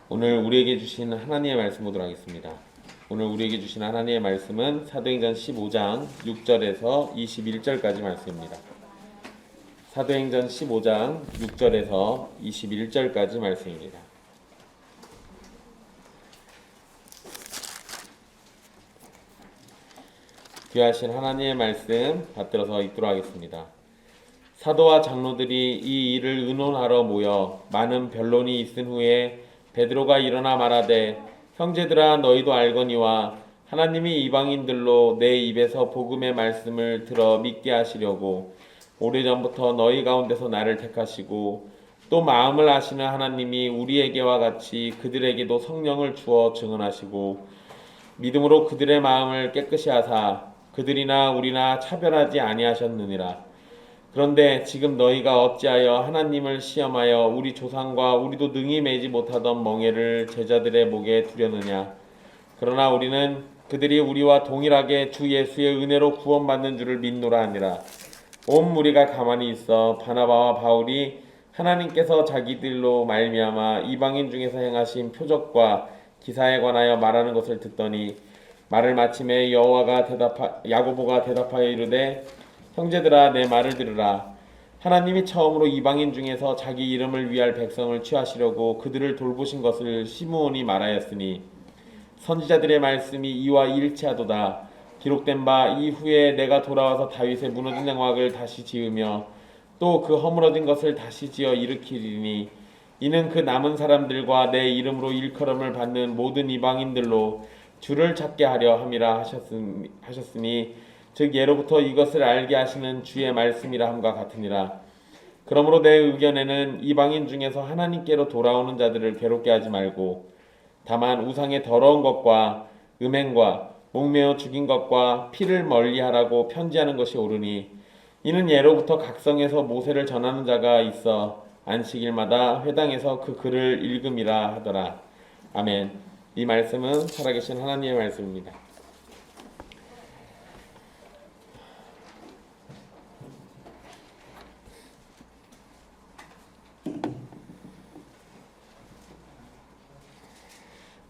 오늘 우리에게 주신 하나님의 말씀 보도록 하겠습니다. 오늘 우리에게 주신 하나님의 말씀은 사도행전 15장 6절에서 21절까지 말씀입니다. 사도행전 15장 6절에서 21절까지 말씀입니다. 귀하신 하나님의 말씀 받들어서 읽도록 하겠습니다. 사도와 장로들이 이 일을 의논하러 모여 많은 변론이 있은 후에 베드로가 일어나 말하되, 형제들아, 너희도 알거니와 하나님이 이방인들로 내 입에서 복음의 말씀을 들어 믿게 하시려고 오래전부터 너희 가운데서 나를 택하시고 또 마음을 아시는 하나님이 우리에게와 같이 그들에게도 성령을 주어 증언하시고 믿음으로 그들의 마음을 깨끗이 하사 그들이나 우리나 차별하지 아니하셨느니라. 그런데 지금 너희가 어찌하여 하나님을 시험하여 우리 조상과 우리도 능히 매지 못하던 멍에를 제자들의 목에 두려느냐. 그러나 우리는 그들이 우리와 동일하게 주 예수의 은혜로 구원받는 줄을 믿노라 하니라. 온 무리가 가만히 있어 바나바와 바울이 하나님께서 자기들로 말미암아 이방인 중에서 행하신 표적과 기사에 관하여 말하는 것을 듣더니 말을 마침에 야고보가 대답하여 이르되, 형제들아, 내 말을 들으라. 하나님이 처음으로 이방인 중에서 자기 이름을 위할 백성을 취하시려고 그들을 돌보신 것을 시므온이 말하였으니 선지자들의 말씀이 이와 일치하도다. 기록된 바 이후에 내가 돌아와서 다윗의 무너진 장막을 다시 지으며 또 그 허물어진 것을 다시 지어 일으키리니 이는 그 남은 사람들과 내 이름으로 일컬음을 받는 모든 이방인들로 주를 찾게 하려 함이라 하셨으니 즉 예로부터 이것을 알게 하시는 주의 말씀이라 함과 같으니라. 그러므로 내 의견에는 이방인 중에서 하나님께로 돌아오는 자들을 괴롭게 하지 말고 다만 우상의 더러운 것과 음행과 목매어 죽인 것과 피를 멀리하라고 편지하는 것이 옳으니 이는 예로부터 각성에서 모세를 전하는 자가 있어 안식일마다 회당에서 그 글을 읽음이라 하더라. 아멘. 이 말씀은 살아계신 하나님의 말씀입니다.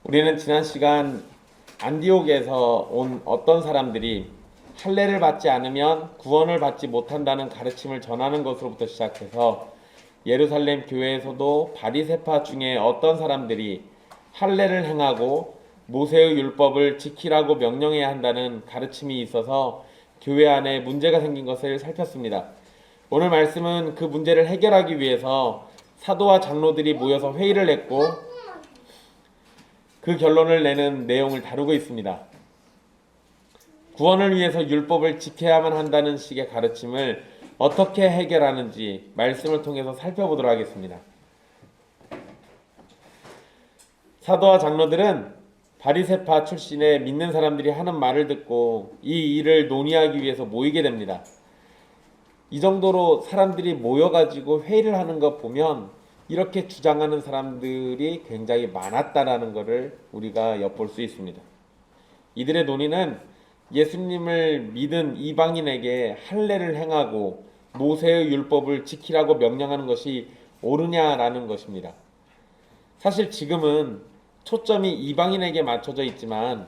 우리는 지난 시간 안디옥에서 온 어떤 사람들이 할례를 받지 않으면 구원을 받지 못한다는 가르침을 전하는 것으로부터 시작해서 예루살렘 교회에서도 바리새파 중에 어떤 사람들이 할례를 행하고 모세의 율법을 지키라고 명령해야 한다는 가르침이 있어서 교회 안에 문제가 생긴 것을 살폈습니다. 오늘 말씀은 그 문제를 해결하기 위해서 사도와 장로들이 모여서 회의를 했고 그 결론을 내는 내용을 다루고 있습니다. 구원을 위해서 율법을 지켜야만 한다는 식의 가르침을 어떻게 해결하는지 말씀을 통해서 살펴보도록 하겠습니다. 사도와 장로들은 바리새파 출신의 믿는 사람들이 하는 말을 듣고 이 일을 논의하기 위해서 모이게 됩니다. 이 정도로 사람들이 모여가지고 회의를 하는 것 보면 이렇게 주장하는 사람들이 굉장히 많았다라는 것을 우리가 엿볼 수 있습니다. 이들의 논의는 예수님을 믿은 이방인에게 할례를 행하고 모세의 율법을 지키라고 명령하는 것이 옳으냐라는 것입니다. 사실 지금은 초점이 이방인에게 맞춰져 있지만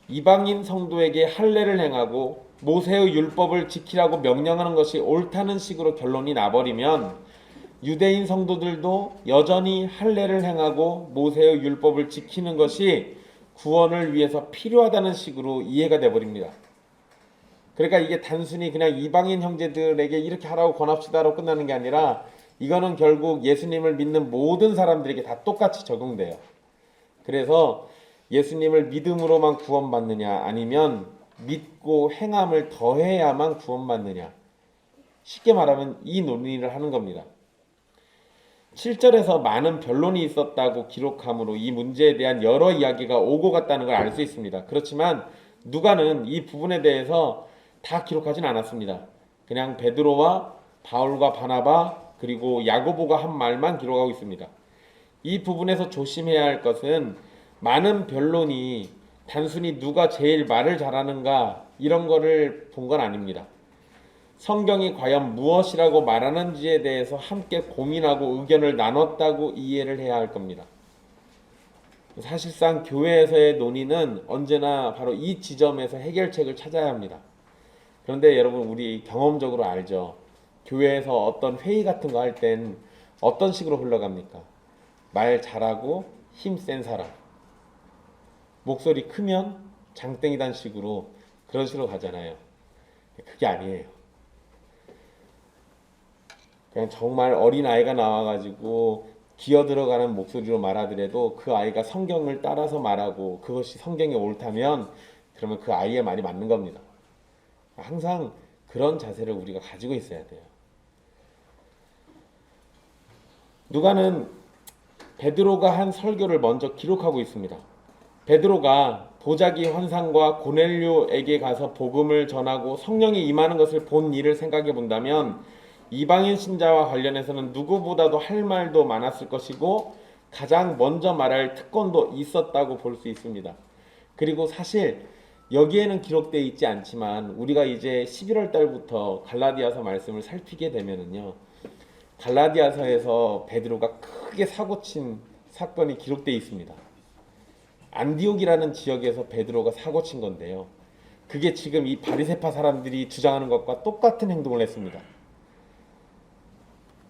이방인 성도에게 할례를 행하고 모세의 율법을 지키라고 명령하는 것이 옳다는 식으로 결론이 나버리면 유대인 성도들도 여전히 할례를 행하고 모세의 율법을 지키는 것이 구원을 위해서 필요하다는 식으로 이해가 되어버립니다. 그러니까 이게 단순히 그냥 이방인 형제들에게 이렇게 하라고 권합시다로 끝나는 게 아니라 이거는 결국 예수님을 믿는 모든 사람들에게 다 똑같이 적용돼요. 그래서 예수님을 믿음으로만 구원받느냐 아니면 믿고 행함을 더해야만 구원받느냐, 쉽게 말하면 이 논의를 하는 겁니다. 7절에서 많은 변론이 있었다고 기록함으로 이 문제에 대한 여러 이야기가 오고 갔다는 걸 알 수 있습니다. 그렇지만 누가는 이 부분에 대해서 다 기록하진 않았습니다. 그냥 베드로와 바울과 바나바 그리고 야고보가 한 말만 기록하고 있습니다. 이 부분에서 조심해야 할 것은 많은 변론이 단순히 누가 제일 말을 잘하는가 이런 거를 본 건 아닙니다. 성경이 과연 무엇이라고 말하는지에 대해서 함께 고민하고 의견을 나눴다고 이해를 해야 할 겁니다. 사실상 교회에서의 논의는 언제나 바로 이 지점에서 해결책을 찾아야 합니다. 그런데 여러분, 우리 경험적으로 알죠. 교회에서 어떤 회의 같은 거 할 땐 어떤 식으로 흘러갑니까? 말 잘하고 힘 센 사람, 목소리 크면 장땡이단 식으로 그런 식으로 가잖아요. 그게 아니에요. 그냥 정말 어린 아이가 나와가지고 기어 들어가는 목소리로 말하더라도 그 아이가 성경을 따라서 말하고 그것이 성경에 옳다면 그러면 그 아이의 말이 맞는 겁니다. 항상 그런 자세를 우리가 가지고 있어야 돼요. 누가는 베드로가 한 설교를 먼저 기록하고 있습니다. 베드로가 보자기 환상과 고넬료에게 가서 복음을 전하고 성령이 임하는 것을 본 일을 생각해 본다면 이방인 신자와 관련해서는 누구보다도 할 말도 많았을 것이고 가장 먼저 말할 특권도 있었다고 볼 수 있습니다. 그리고 사실 여기에는 기록되어 있지 않지만 우리가 이제 11월 달부터 갈라디아서 말씀을 살피게 되면은요, 갈라디아서에서 베드로가 크게 사고친 사건이 기록되어 있습니다. 안디옥이라는 지역에서 베드로가 사고친 건데요, 그게 지금 이 바리새파 사람들이 주장하는 것과 똑같은 행동을 했습니다.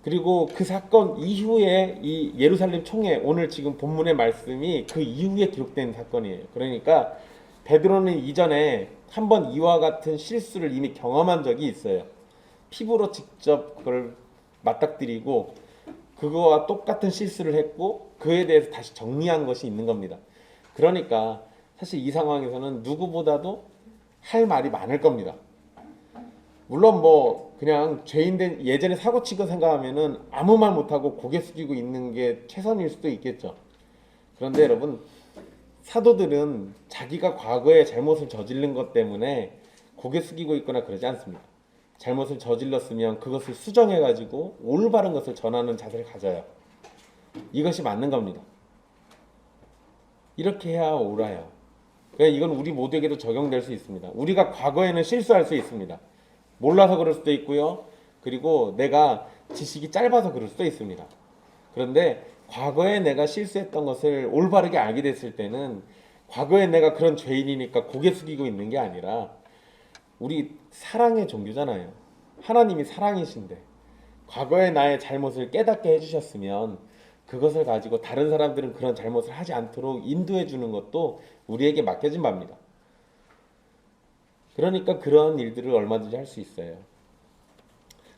그리고 그 사건 이후에 이 예루살렘 총회, 오늘 지금 본문의 말씀이 그 이후에 기록된 사건이에요. 그러니까 베드로는 이전에 한번 이와 같은 실수를 이미 경험한 적이 있어요. 피부로 직접 그걸 맞닥뜨리고 그거와 똑같은 실수를 했고 그에 대해서 다시 정리한 것이 있는 겁니다. 그러니까 사실 이 상황에서는 누구보다도 할 말이 많을 겁니다. 물론 뭐 그냥 죄인된 예전에 사고 치고 생각하면은 아무 말 못하고 고개 숙이고 있는 게 최선일 수도 있겠죠. 그런데 여러분, 사도들은 자기가 과거에 잘못을 저지른 것 때문에 고개 숙이고 있거나 그러지 않습니다. 잘못을 저질렀으면 그것을 수정해가지고 올바른 것을 전하는 자세를 가져요. 이것이 맞는 겁니다. 이렇게 해야 옳아요. 그러니까 이건 우리 모두에게도 적용될 수 있습니다. 우리가 과거에는 실수할 수 있습니다. 몰라서 그럴 수도 있고요. 그리고 내가 지식이 짧아서 그럴 수도 있습니다. 그런데 과거에 내가 실수했던 것을 올바르게 알게 됐을 때는 과거에 내가 그런 죄인이니까 고개 숙이고 있는 게 아니라, 우리 사랑의 종교잖아요. 하나님이 사랑이신데 과거의 나의 잘못을 깨닫게 해주셨으면 그것을 가지고 다른 사람들은 그런 잘못을 하지 않도록 인도해 주는 것도 우리에게 맡겨진 바입니다. 그러니까 그런 일들을 얼마든지 할 수 있어요.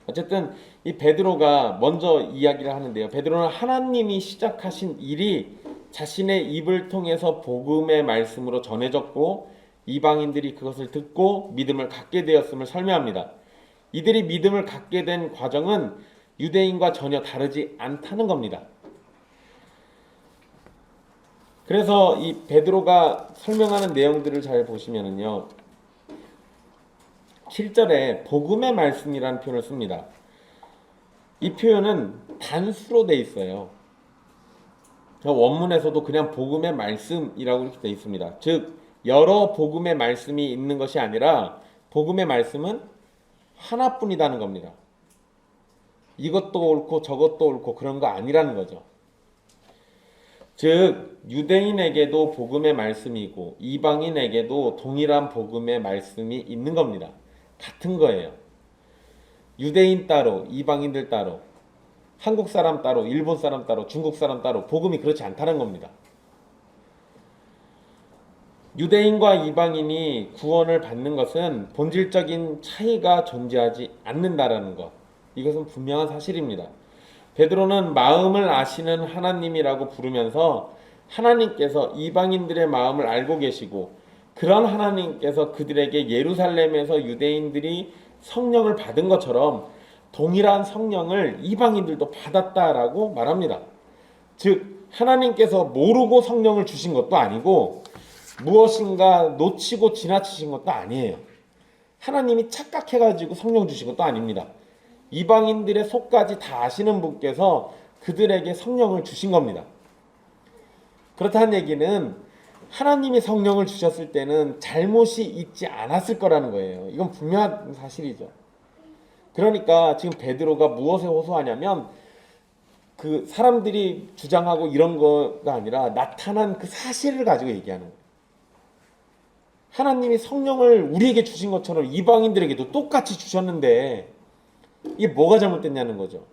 어쨌든 이 베드로가 먼저 이야기를 하는데요, 베드로는 하나님이 시작하신 일이 자신의 입을 통해서 복음의 말씀으로 전해졌고 이방인들이 그것을 듣고 믿음을 갖게 되었음을 설명합니다. 이들이 믿음을 갖게 된 과정은 유대인과 전혀 다르지 않다는 겁니다. 그래서 이 베드로가 설명하는 내용들을 잘 보시면은요, 7절에 복음의 말씀이라는 표현을 씁니다. 이 표현은 단수로 돼 있어요. 원문에서도 그냥 복음의 말씀이라고 이렇게 돼 있습니다. 즉 여러 복음의 말씀이 있는 것이 아니라 복음의 말씀은 하나뿐이라는 겁니다. 이것도 옳고 저것도 옳고 그런 거 아니라는 거죠. 즉 유대인에게도 복음의 말씀이고 이방인에게도 동일한 복음의 말씀이 있는 겁니다. 같은 거예요. 유대인 따로, 이방인들 따로, 한국 사람 따로, 일본 사람 따로, 중국 사람 따로, 복음이 그렇지 않다는 겁니다. 유대인과 이방인이 구원을 받는 것은 본질적인 차이가 존재하지 않는다라는 것, 이것은 분명한 사실입니다. 베드로는 마음을 아시는 하나님이라고 부르면서 하나님께서 이방인들의 마음을 알고 계시고 그런 하나님께서 그들에게 예루살렘에서 유대인들이 성령을 받은 것처럼 동일한 성령을 이방인들도 받았다라고 말합니다. 즉 하나님께서 모르고 성령을 주신 것도 아니고 무엇인가 놓치고 지나치신 것도 아니에요. 하나님이 착각해가지고 성령 주신 것도 아닙니다. 이방인들의 속까지 다 아시는 분께서 그들에게 성령을 주신 겁니다. 그렇다는 얘기는 하나님이 성령을 주셨을 때는 잘못이 있지 않았을 거라는 거예요. 이건 분명한 사실이죠. 그러니까 지금 베드로가 무엇에 호소하냐면 그 사람들이 주장하고 이런 거가 아니라 나타난 그 사실을 가지고 얘기하는 거예요. 하나님이 성령을 우리에게 주신 것처럼 이방인들에게도 똑같이 주셨는데 이게 뭐가 잘못됐냐는 거죠.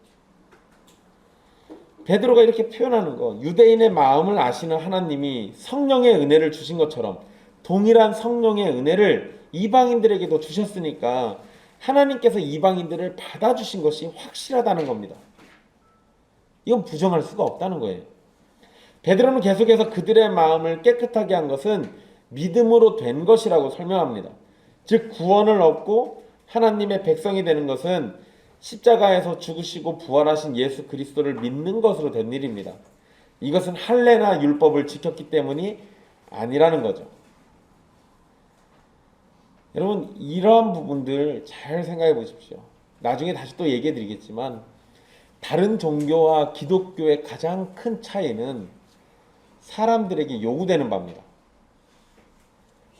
베드로가 이렇게 표현하는 거, 유대인의 마음을 아시는 하나님이 성령의 은혜를 주신 것처럼 동일한 성령의 은혜를 이방인들에게도 주셨으니까 하나님께서 이방인들을 받아주신 것이 확실하다는 겁니다. 이건 부정할 수가 없다는 거예요. 베드로는 계속해서 그들의 마음을 깨끗하게 한 것은 믿음으로 된 것이라고 설명합니다. 즉 구원을 얻고 하나님의 백성이 되는 것은 십자가에서 죽으시고 부활하신 예수 그리스도를 믿는 것으로 된 일입니다. 이것은 할례나 율법을 지켰기 때문이 아니라는 거죠. 여러분 이러한 부분들 잘 생각해 보십시오. 나중에 다시 또 얘기해 드리겠지만 다른 종교와 기독교의 가장 큰 차이는 사람들에게 요구되는 바입니다.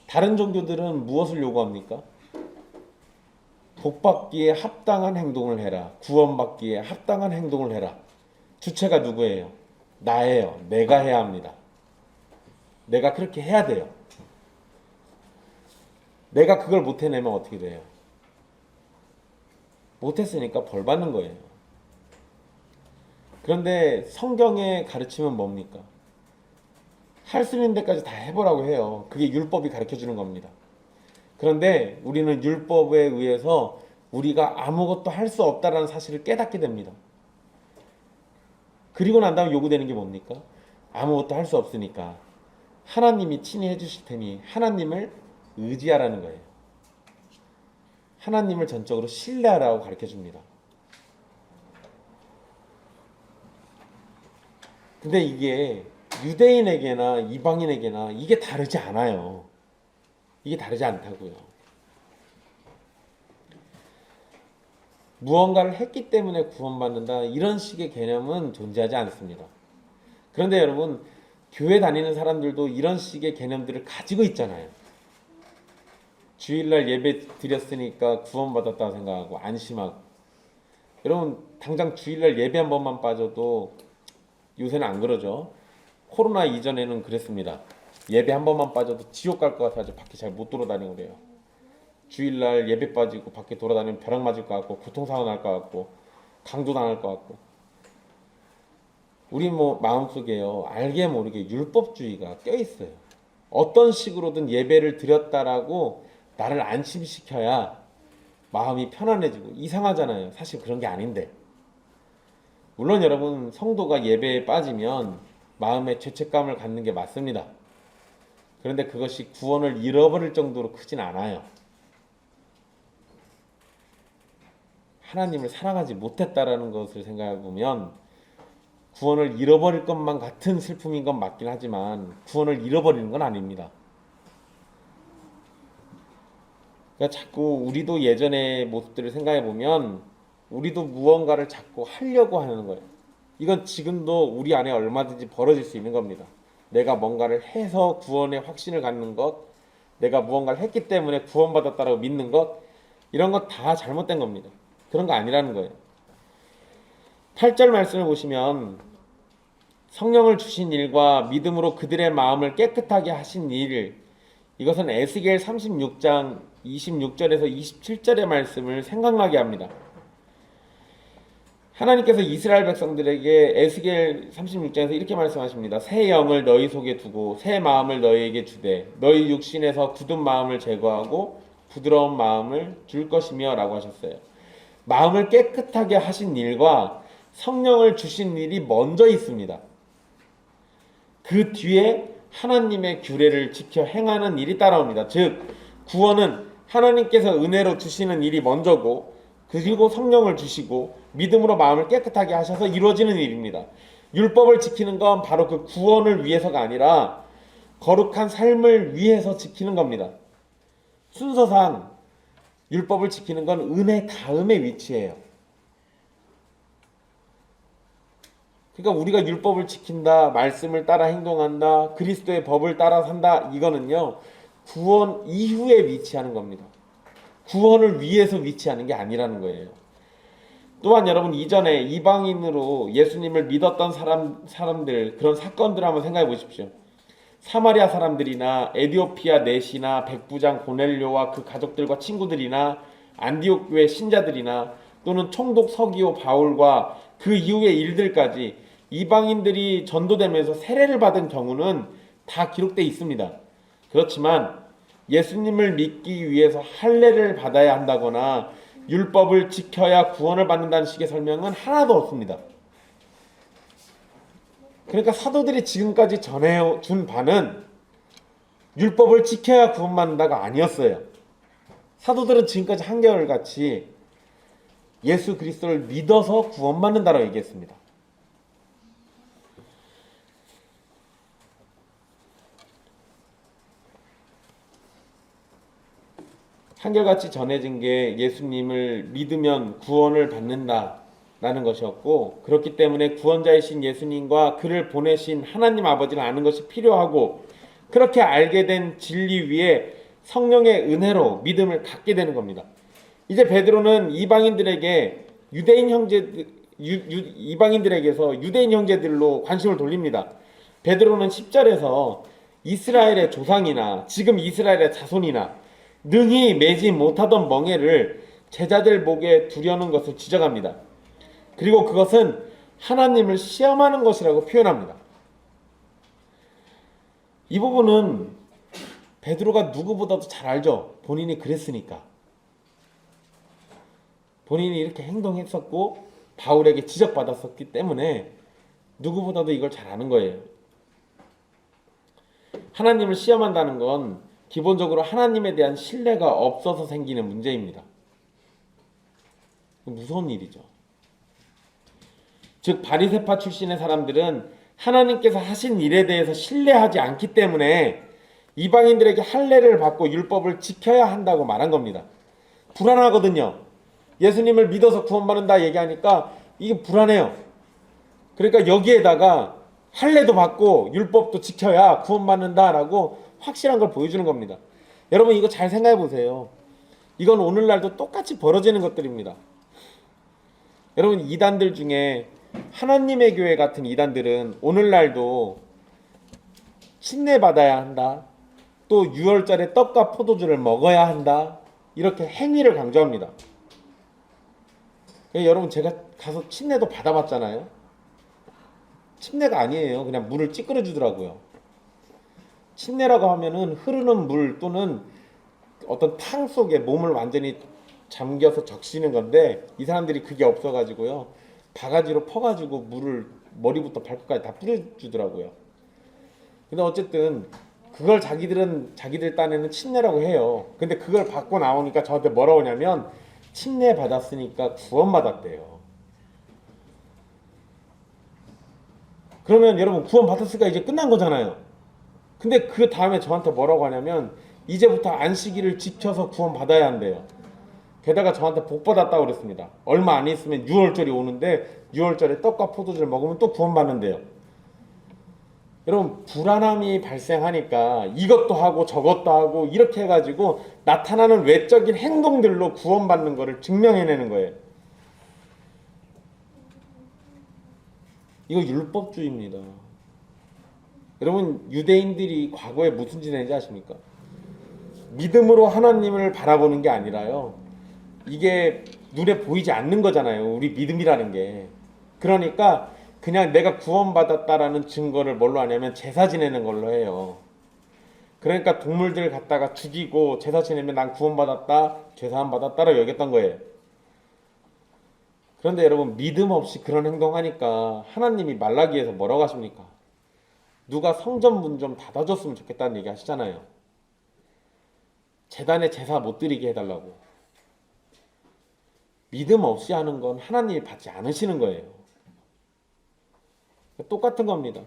다른 종교들은 무엇을 요구합니까? 복받기에 합당한 행동을 해라. 구원받기에 합당한 행동을 해라. 주체가 누구예요? 나예요. 내가 해야 합니다. 내가 그렇게 해야 돼요. 내가 그걸 못 해내면 어떻게 돼요? 못했으니까 벌 받는 거예요. 그런데 성경의 가르침은 뭡니까? 할 수 있는 데까지 다 해보라고 해요. 그게 율법이 가르쳐주는 겁니다. 그런데 우리는 율법에 의해서 우리가 아무것도 할 수 없다는 사실을 깨닫게 됩니다. 그리고 난 다음 요구되는 게 뭡니까? 아무것도 할 수 없으니까 하나님이 친히 해주실 테니 하나님을 의지하라는 거예요. 하나님을 전적으로 신뢰하라고 가르쳐줍니다. 근데 이게 유대인에게나 이방인에게나 이게 다르지 않아요. 이게 다르지 않다고요. 무언가를 했기 때문에 구원받는다 이런 식의 개념은 존재하지 않습니다. 그런데 여러분 교회 다니는 사람들도 이런 식의 개념들을 가지고 있잖아요. 주일날 예배 드렸으니까 구원받았다고 생각하고 안심하고. 여러분 당장 주일날 예배 한 번만 빠져도 요새는 안 그러죠. 코로나 이전에는 그랬습니다. 예배 한 번만 빠져도 지옥 갈 것 같아서 밖에 잘 못 돌아다니고 그래요. 주일날 예배 빠지고 밖에 돌아다니면 벼락 맞을 것 같고 교통사고 날 것 같고 강도 당할 것 같고. 우리 마음속에요 알게 모르게 율법주의가 껴있어요. 어떤 식으로든 예배를 드렸다라고 나를 안심시켜야 마음이 편안해지고. 이상하잖아요. 사실 그런 게 아닌데. 물론 여러분 성도가 예배에 빠지면 마음에 죄책감을 갖는 게 맞습니다. 그런데 그것이 구원을 잃어버릴 정도로 크진 않아요. 하나님을 사랑하지 못했다라는 것을 생각해 보면 구원을 잃어버릴 것만 같은 슬픔인 건 맞긴 하지만 구원을 잃어버리는 건 아닙니다. 그러니까 자꾸 우리도 예전의 모습들을 생각해 보면 우리도 무언가를 자꾸 하려고 하는 거예요. 이건 지금도 우리 안에 얼마든지 벌어질 수 있는 겁니다. 내가 뭔가를 해서 구원의 확신을 갖는 것, 내가 무언가를 했기 때문에 구원받았다라고 믿는 것, 이런 것 다 잘못된 겁니다. 그런 거 아니라는 거예요. 8절 말씀을 보시면 성령을 주신 일과 믿음으로 그들의 마음을 깨끗하게 하신 일, 이것은 에스겔 36장 26절에서 27절의 말씀을 생각나게 합니다. 하나님께서 이스라엘 백성들에게 에스겔 36장에서 이렇게 말씀하십니다. 새 영을 너희 속에 두고 새 마음을 너희에게 주되 너희 육신에서 굳은 마음을 제거하고 부드러운 마음을 줄 것이며 라고 하셨어요. 마음을 깨끗하게 하신 일과 성령을 주신 일이 먼저 있습니다. 그 뒤에 하나님의 규례를 지켜 행하는 일이 따라옵니다. 즉 구원은 하나님께서 은혜로 주시는 일이 먼저고 그리고 성령을 주시고 믿음으로 마음을 깨끗하게 하셔서 이루어지는 일입니다. 율법을 지키는 건 바로 그 구원을 위해서가 아니라 거룩한 삶을 위해서 지키는 겁니다. 순서상 율법을 지키는 건 은혜 다음의 위치예요. 그러니까 우리가 율법을 지킨다, 말씀을 따라 행동한다, 그리스도의 법을 따라 산다, 이거는요 구원 이후에 위치하는 겁니다. 구원을 위해서 위치하는 게 아니라는 거예요. 또한 여러분 이전에 이방인으로 예수님을 믿었던 사람들 그런 사건들 한번 생각해 보십시오. 사마리아 사람들이나 에디오피아 넷이나 백부장 고넬료와 그 가족들과 친구들이나 안디옥 교회 신자들이나 또는 총독 서기오 바울과 그 이후의 일들까지 이방인들이 전도되면서 세례를 받은 경우는 다 기록되어 있습니다. 그렇지만 예수님을 믿기 위해서 할례를 받아야 한다거나 율법을 지켜야 구원을 받는다는 식의 설명은 하나도 없습니다. 그러니까 사도들이 지금까지 전해준 바는 율법을 지켜야 구원받는다가 아니었어요. 사도들은 지금까지 한결같이 예수 그리스도를 믿어서 구원받는다라고 얘기했습니다. 한결같이 전해진 게 예수님을 믿으면 구원을 받는다라는 것이었고, 그렇기 때문에 구원자이신 예수님과 그를 보내신 하나님 아버지를 아는 것이 필요하고, 그렇게 알게 된 진리 위에 성령의 은혜로 믿음을 갖게 되는 겁니다. 이제 베드로는 이방인들에게 이방인들에게서 유대인 형제들로 관심을 돌립니다. 베드로는 10절에서 이스라엘의 조상이나 지금 이스라엘의 자손이나 능히 매지 못하던 멍에를 제자들 목에 두려는 것을 지적합니다. 그리고 그것은 하나님을 시험하는 것이라고 표현합니다. 이 부분은 베드로가 누구보다도 잘 알죠. 본인이 그랬으니까. 본인이 이렇게 행동했었고 바울에게 지적받았었기 때문에 누구보다도 이걸 잘 아는 거예요. 하나님을 시험한다는 건 기본적으로 하나님에 대한 신뢰가 없어서 생기는 문제입니다. 무서운 일이죠. 즉 바리새파 출신의 사람들은 하나님께서 하신 일에 대해서 신뢰하지 않기 때문에 이방인들에게 할례를 받고 율법을 지켜야 한다고 말한 겁니다. 불안하거든요. 예수님을 믿어서 구원받는다 얘기하니까 이게 불안해요. 그러니까 여기에다가 할례도 받고 율법도 지켜야 구원받는다라고 확실한 걸 보여주는 겁니다. 여러분 이거 잘 생각해 보세요. 이건 오늘날도 똑같이 벌어지는 것들입니다. 여러분 이단들 중에 하나님의 교회 같은 이단들은 오늘날도 침례받아야 한다. 또 6월절에 떡과 포도주를 먹어야 한다. 이렇게 행위를 강조합니다. 여러분 제가 가서 침례도 받아봤잖아요. 침례가 아니에요. 그냥 물을 찌그러 주더라고요. 침례라고 하면은 흐르는 물 또는 어떤 탕 속에 몸을 완전히 잠겨서 적시는 건데 이 사람들이 그게 없어가지고요. 바가지로 퍼가지고 물을 머리부터 발끝까지 다 뿌려주더라고요. 근데 어쨌든 그걸 자기들 딴에는 침례라고 해요. 근데 그걸 받고 나오니까 저한테 뭐라고 하냐면 침례 받았으니까 구원받았대요. 그러면 여러분 구원 받았으니까 이제 끝난 거잖아요. 근데 그 다음에 저한테 뭐라고 하냐면 이제부터 안식일을 지켜서 구원 받아야 한대요. 게다가 저한테 복 받았다고 그랬습니다. 얼마 안 있으면 6월절이 오는데 6월절에 떡과 포도주를 먹으면 또 구원 받는데요. 여러분 불안함이 발생하니까 이것도 하고 저것도 하고 이렇게 해가지고 나타나는 외적인 행동들로 구원받는 것을 증명해내는 거예요. 이거 율법주의입니다. 여러분 유대인들이 과거에 무슨 짓 했는지 아십니까? 믿음으로 하나님을 바라보는 게 아니라요. 이게 눈에 보이지 않는 거잖아요. 우리 믿음이라는 게. 그러니까 그냥 내가 구원받았다라는 증거를 뭘로 하냐면 제사 지내는 걸로 해요. 그러니까 동물들 갖다가 죽이고 제사 지내면 난 구원받았다, 죄사함 받았다라고 여겼던 거예요. 그런데 여러분 믿음 없이 그런 행동하니까 하나님이 말라기에서 뭐라고 하십니까? 누가 성전 문 좀 닫아줬으면 좋겠다는 얘기 하시잖아요. 제단에 제사 못 드리게 해달라고. 믿음 없이 하는 건 하나님이 받지 않으시는 거예요. 똑같은 겁니다.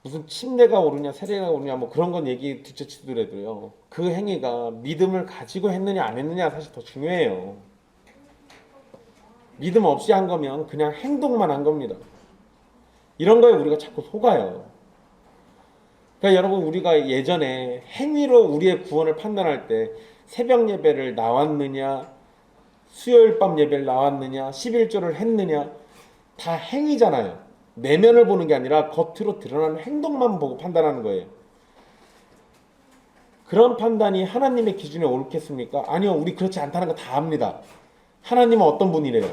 무슨 침례가 오르냐 세례가 오르냐 뭐 그런 건 얘기 둘째치더라도요. 그 행위가 믿음을 가지고 했느냐 안 했느냐 사실 더 중요해요. 믿음 없이 한 거면 그냥 행동만 한 겁니다. 이런 거에 우리가 자꾸 속아요. 그러니까 여러분 우리가 예전에 행위로 우리의 구원을 판단할 때 새벽 예배를 나왔느냐 수요일 밤 예배를 나왔느냐, 11조를 했느냐, 다 행위잖아요. 내면을 보는 게 아니라 겉으로 드러나는 행동만 보고 판단하는 거예요. 그런 판단이 하나님의 기준에 옳겠습니까? 아니요, 우리 그렇지 않다는 거 다 압니다. 하나님은 어떤 분이래요?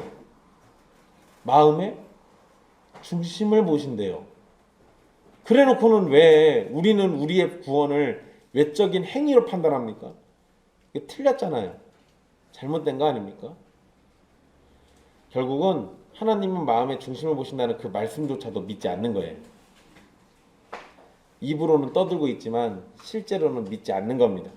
마음의 중심을 보신대요. 그래 놓고는 왜 우리는 우리의 구원을 외적인 행위로 판단합니까? 이게 틀렸잖아요. 잘못된 거 아닙니까? 결국은 하나님은 마음의 중심을 보신다는 그 말씀조차도 믿지 않는 거예요. 입으로는 떠들고 있지만 실제로는 믿지 않는 겁니다.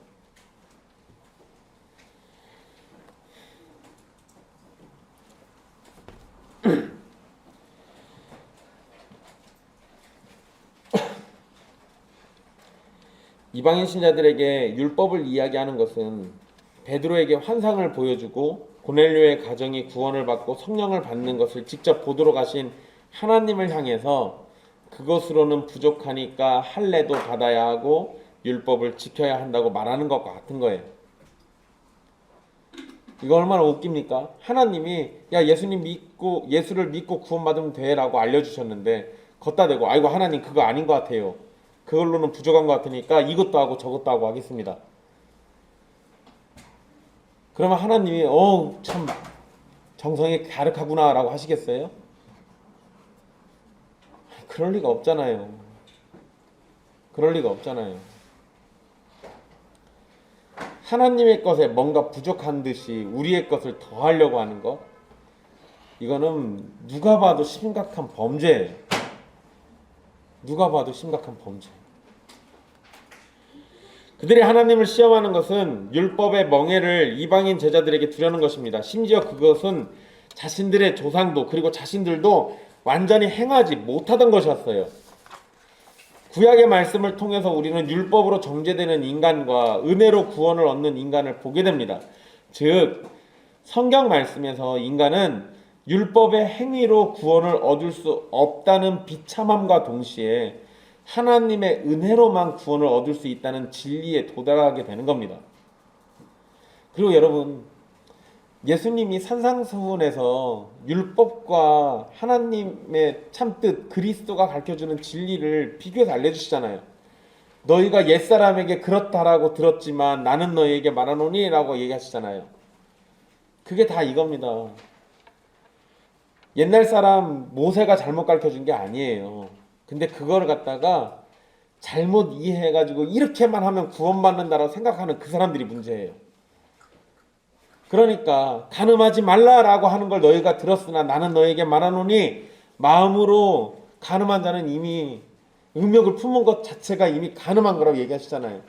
이방인 신자들에게 율법을 이야기하는 것은 베드로에게 환상을 보여주고 고넬료의 가정이 구원을 받고 성령을 받는 것을 직접 보도록 하신 하나님을 향해서 그것으로는 부족하니까 할례도 받아야 하고 율법을 지켜야 한다고 말하는 것과 같은 거예요. 이거 얼마나 웃깁니까? 하나님이 야 예수를 믿고 구원받으면 돼라고 알려주셨는데 걷다 대고 아이고 하나님 그거 아닌 것 같아요. 그걸로는 부족한 것 같으니까 이것도 하고 저것도 하고 하겠습니다. 그러면 하나님이 참 정성이 가득하구나 라고 하시겠어요? 그럴 리가 없잖아요. 그럴 리가 없잖아요. 하나님의 것에 뭔가 부족한 듯이 우리의 것을 더하려고 하는 것, 이거는 누가 봐도 심각한 범죄예요. 누가 봐도 심각한 범죄. 그들이 하나님을 시험하는 것은 율법의 멍에를 이방인 제자들에게 두려는 것입니다. 심지어 그것은 자신들의 조상도 그리고 자신들도 완전히 행하지 못하던 것이었어요. 구약의 말씀을 통해서 우리는 율법으로 정죄되는 인간과 은혜로 구원을 얻는 인간을 보게 됩니다. 즉 성경 말씀에서 인간은 율법의 행위로 구원을 얻을 수 없다는 비참함과 동시에 하나님의 은혜로만 구원을 얻을 수 있다는 진리에 도달하게 되는 겁니다. 그리고 여러분, 예수님이 산상수훈에서 율법과 하나님의 참뜻 그리스도가 가르쳐주는 진리를 비교해서 알려주시잖아요. 너희가 옛사람에게 그렇다라고 들었지만 나는 너희에게 말하노니 라고 얘기하시잖아요. 그게 다 이겁니다. 옛날 사람 모세가 잘못 가르쳐준 게 아니에요. 근데 그거를 갖다가 잘못 이해해가지고 이렇게만 하면 구원받는다라고 생각하는 그 사람들이 문제예요. 그러니까 간음하지 말라라고 하는 걸 너희가 들었으나 나는 너에게 말하노니 마음으로 간음한 자는 이미 음욕을 품은 것 자체가 이미 간음한 거라고 얘기하시잖아요.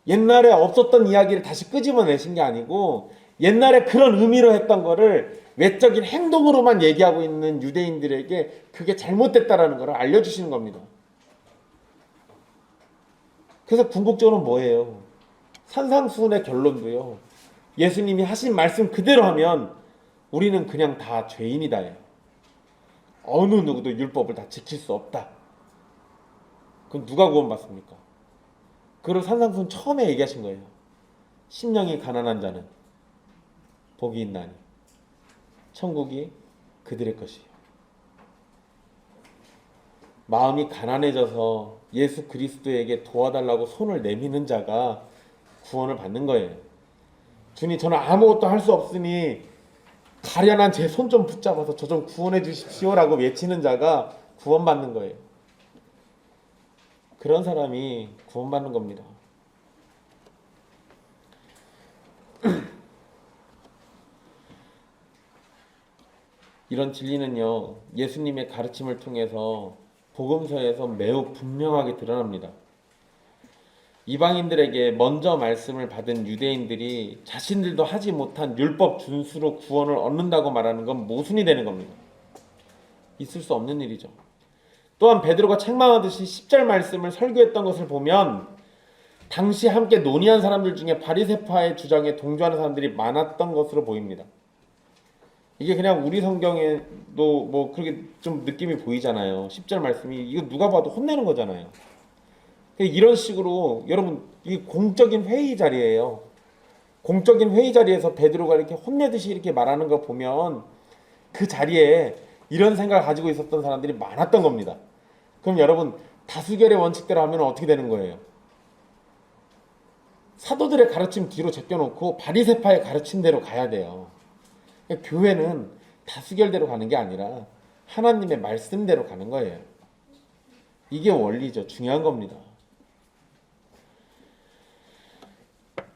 옛날에 없었던 이야기를 다시 끄집어내신 게 아니고 옛날에 그런 의미로 했던 거를 외적인 행동으로만 얘기하고 있는 유대인들에게 그게 잘못됐다라는 걸 알려주시는 겁니다. 그래서 궁극적으로 뭐예요? 산상수훈의 결론도요. 예수님이 하신 말씀 그대로 하면 우리는 그냥 다 죄인이다예요. 어느 누구도 율법을 다 지킬 수 없다. 그럼 누가 구원받습니까? 그걸 산상수훈 처음에 얘기하신 거예요. 심령이 가난한 자는 복이 있나니 천국이 그들의 것이에요. 마음이 가난해져서 예수 그리스도에게 도와달라고 손을 내미는 자가 구원을 받는 거예요. 주님 저는 아무것도 할 수 없으니 가련한 제 손 좀 붙잡아서 저 좀 구원해 주십시오라고 외치는 자가 구원받는 거예요. 그런 사람이 구원받는 겁니다. 이런 진리는요, 예수님의 가르침을 통해서 복음서에서 매우 분명하게 드러납니다. 이방인들에게 먼저 말씀을 받은 유대인들이 자신들도 하지 못한 율법 준수로 구원을 얻는다고 말하는 건 모순이 되는 겁니다. 있을 수 없는 일이죠. 또한 베드로가 책망하듯이 10절 말씀을 설교했던 것을 보면 당시 함께 논의한 사람들 중에 바리새파의 주장에 동조하는 사람들이 많았던 것으로 보입니다. 이게 그냥 우리 성경에도 뭐 그렇게 좀 느낌이 보이잖아요. 10절 말씀이 이거 누가 봐도 혼내는 거잖아요. 이런 식으로 여러분 이 공적인 회의 자리예요. 공적인 회의 자리에서 베드로가 이렇게 혼내듯이 이렇게 말하는 거 보면 그 자리에 이런 생각을 가지고 있었던 사람들이 많았던 겁니다. 그럼 여러분, 다수결의 원칙대로 하면 어떻게 되는 거예요? 사도들의 가르침 뒤로 제껴놓고 바리새파의 가르침대로 가야 돼요. 그러니까 교회는 다수결대로 가는 게 아니라 하나님의 말씀대로 가는 거예요. 이게 원리죠. 중요한 겁니다.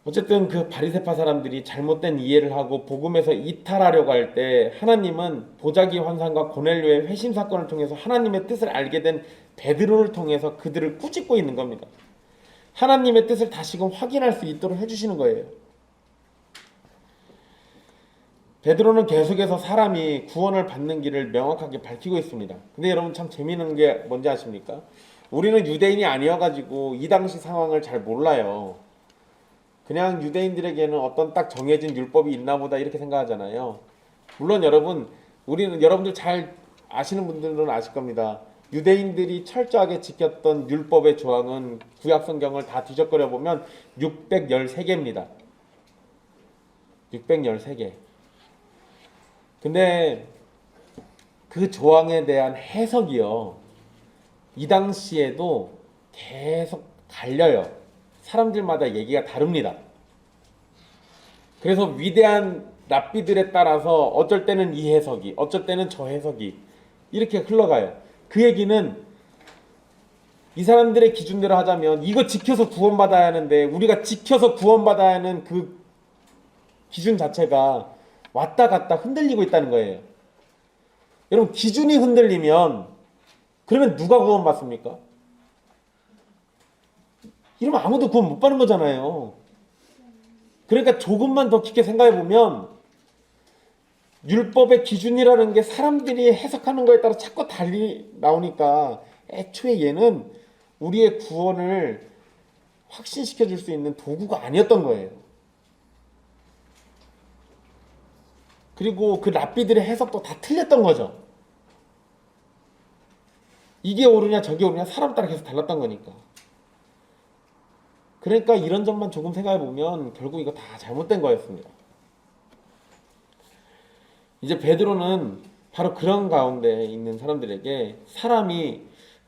어쨌든 그 바리새파 사람들이 잘못된 이해를 하고 복음에서 이탈하려고 할 때 하나님은 보자기 환상과 고넬료의 회심 사건을 통해서 하나님의 뜻을 알게 된 베드로를 통해서 그들을 꾸짖고 있는 겁니다. 하나님의 뜻을 다시금 확인할 수 있도록 해주시는 거예요. 베드로는 계속해서 사람이 구원을 받는 길을 명확하게 밝히고 있습니다. 근데 여러분 참 재미있는 게 뭔지 아십니까? 우리는 유대인이 아니어가지고 이 당시 상황을 잘 몰라요. 그냥 유대인들에게는 어떤 딱 정해진 율법이 있나 보다 이렇게 생각하잖아요. 물론 여러분들 잘 아시는 분들은 아실 겁니다. 유대인들이 철저하게 지켰던 율법의 조항은 구약 성경을 다 뒤적거려 보면 613개입니다. 613개. 근데 그 조항에 대한 해석이요, 이 당시에도 계속 갈려요. 사람들마다 얘기가 다릅니다. 그래서 위대한 랍비들에 따라서 어쩔 때는 이 해석이, 어쩔 때는 저 해석이 이렇게 흘러가요. 그 얘기는 이 사람들의 기준대로 하자면 이거 지켜서 구원받아야 하는데 우리가 지켜서 구원받아야 하는 그 기준 자체가 왔다 갔다 흔들리고 있다는 거예요. 여러분, 기준이 흔들리면 그러면 누가 구원받습니까? 이러면 아무도 구원 못 받는 거잖아요. 그러니까 조금만 더 깊게 생각해 보면 율법의 기준이라는 게 사람들이 해석하는 거에 따라 자꾸 달리 나오니까 애초에 얘는 우리의 구원을 확신시켜 줄 수 있는 도구가 아니었던 거예요. 그리고 그 랍비들의 해석도 다 틀렸던 거죠. 이게 옳으냐 저게 옳으냐 사람 따라 계속 달랐던 거니까. 그러니까 이런 점만 조금 생각해 보면 결국 이거 다 잘못된 거였습니다. 이제 베드로는 바로 그런 가운데 있는 사람들에게 사람이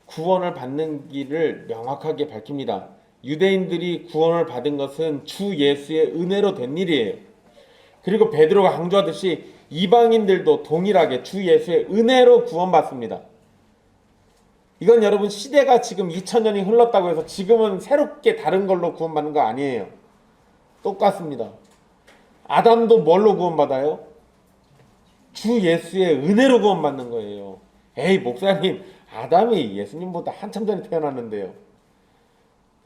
구원을 받는 길을 명확하게 밝힙니다. 유대인들이 구원을 받은 것은 주 예수의 은혜로 된 일이에요. 그리고 베드로가 강조하듯이 이방인들도 동일하게 주 예수의 은혜로 구원받습니다. 이건 여러분 시대가 지금 2000년이 흘렀다고 해서 지금은 새롭게 다른 걸로 구원받는 거 아니에요. 똑같습니다. 아담도 뭘로 구원받아요? 주 예수의 은혜로 구원받는 거예요. 에이 목사님, 아담이 예수님보다 한참 전에 태어났는데요.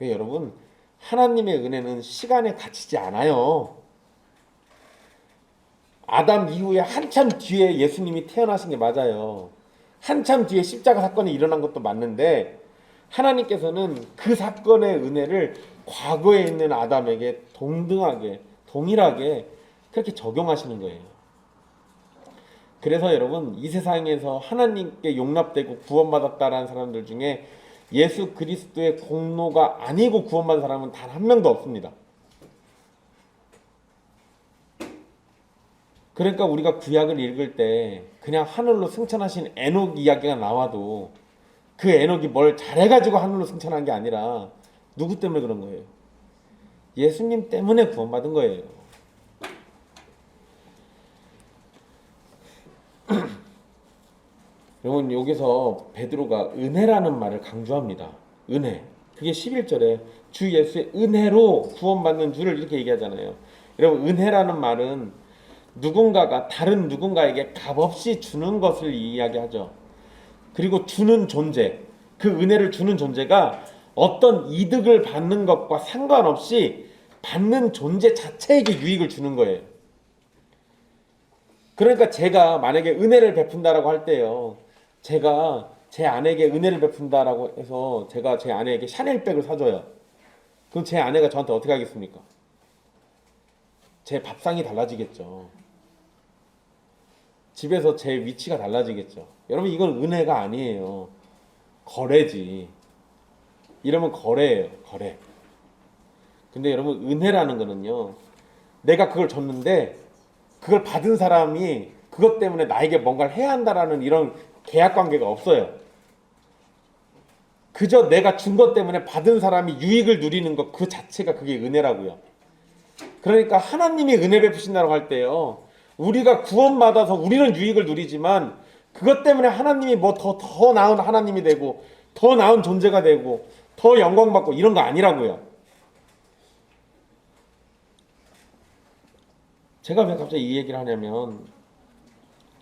여러분, 하나님의 은혜는 시간에 갇히지 않아요. 아담 이후에 한참 뒤에 예수님이 태어나신 게 맞아요. 한참 뒤에 십자가 사건이 일어난 것도 맞는데 하나님께서는 그 사건의 은혜를 과거에 있는 아담에게 동등하게, 동일하게 그렇게 적용하시는 거예요. 그래서 여러분, 이 세상에서 하나님께 용납되고 구원받았다라는 사람들 중에 예수 그리스도의 공로가 아니고 구원받은 사람은 단 한 명도 없습니다. 그러니까 우리가 구약을 읽을 때 그냥 하늘로 승천하신 에녹 이야기가 나와도 그 에녹이 뭘 잘해가지고 하늘로 승천한 게 아니라 누구 때문에 그런 거예요? 예수님 때문에 구원받은 거예요. 여러분, 여기서 베드로가 은혜라는 말을 강조합니다. 은혜. 그게 11절에 주 예수의 은혜로 구원받는 줄을 이렇게 얘기하잖아요. 여러분, 은혜라는 말은 누군가가 다른 누군가에게 값없이 주는 것을 이야기하죠. 그리고 주는 존재, 그 은혜를 주는 존재가 어떤 이득을 받는 것과 상관없이 받는 존재 자체에게 유익을 주는 거예요. 그러니까 제가 만약에 은혜를 베푼다라고 할 때요, 제가 제 아내에게 은혜를 베푼다라고 해서 제가 제 아내에게 샤넬백을 사줘요. 그럼 제 아내가 저한테 어떻게 하겠습니까? 제 밥상이 달라지겠죠. 집에서 제 위치가 달라지겠죠. 여러분, 이건 은혜가 아니에요. 거래지. 이러면 거래예요. 거래. 근데 여러분, 은혜라는 거는요, 내가 그걸 줬는데 그걸 받은 사람이 그것 때문에 나에게 뭔가를 해야 한다라는 이런 계약 관계가 없어요. 그저 내가 준 것 때문에 받은 사람이 유익을 누리는 것 그 자체가 그게 은혜라고요. 그러니까 하나님이 은혜 베푸신다고 할 때요, 우리가 구원받아서 우리는 유익을 누리지만 그것 때문에 하나님이 뭐 더 나은 하나님이 되고 더 나은 존재가 되고 더 영광받고 이런 거 아니라고요. 제가 왜 갑자기 이 얘기를 하냐면,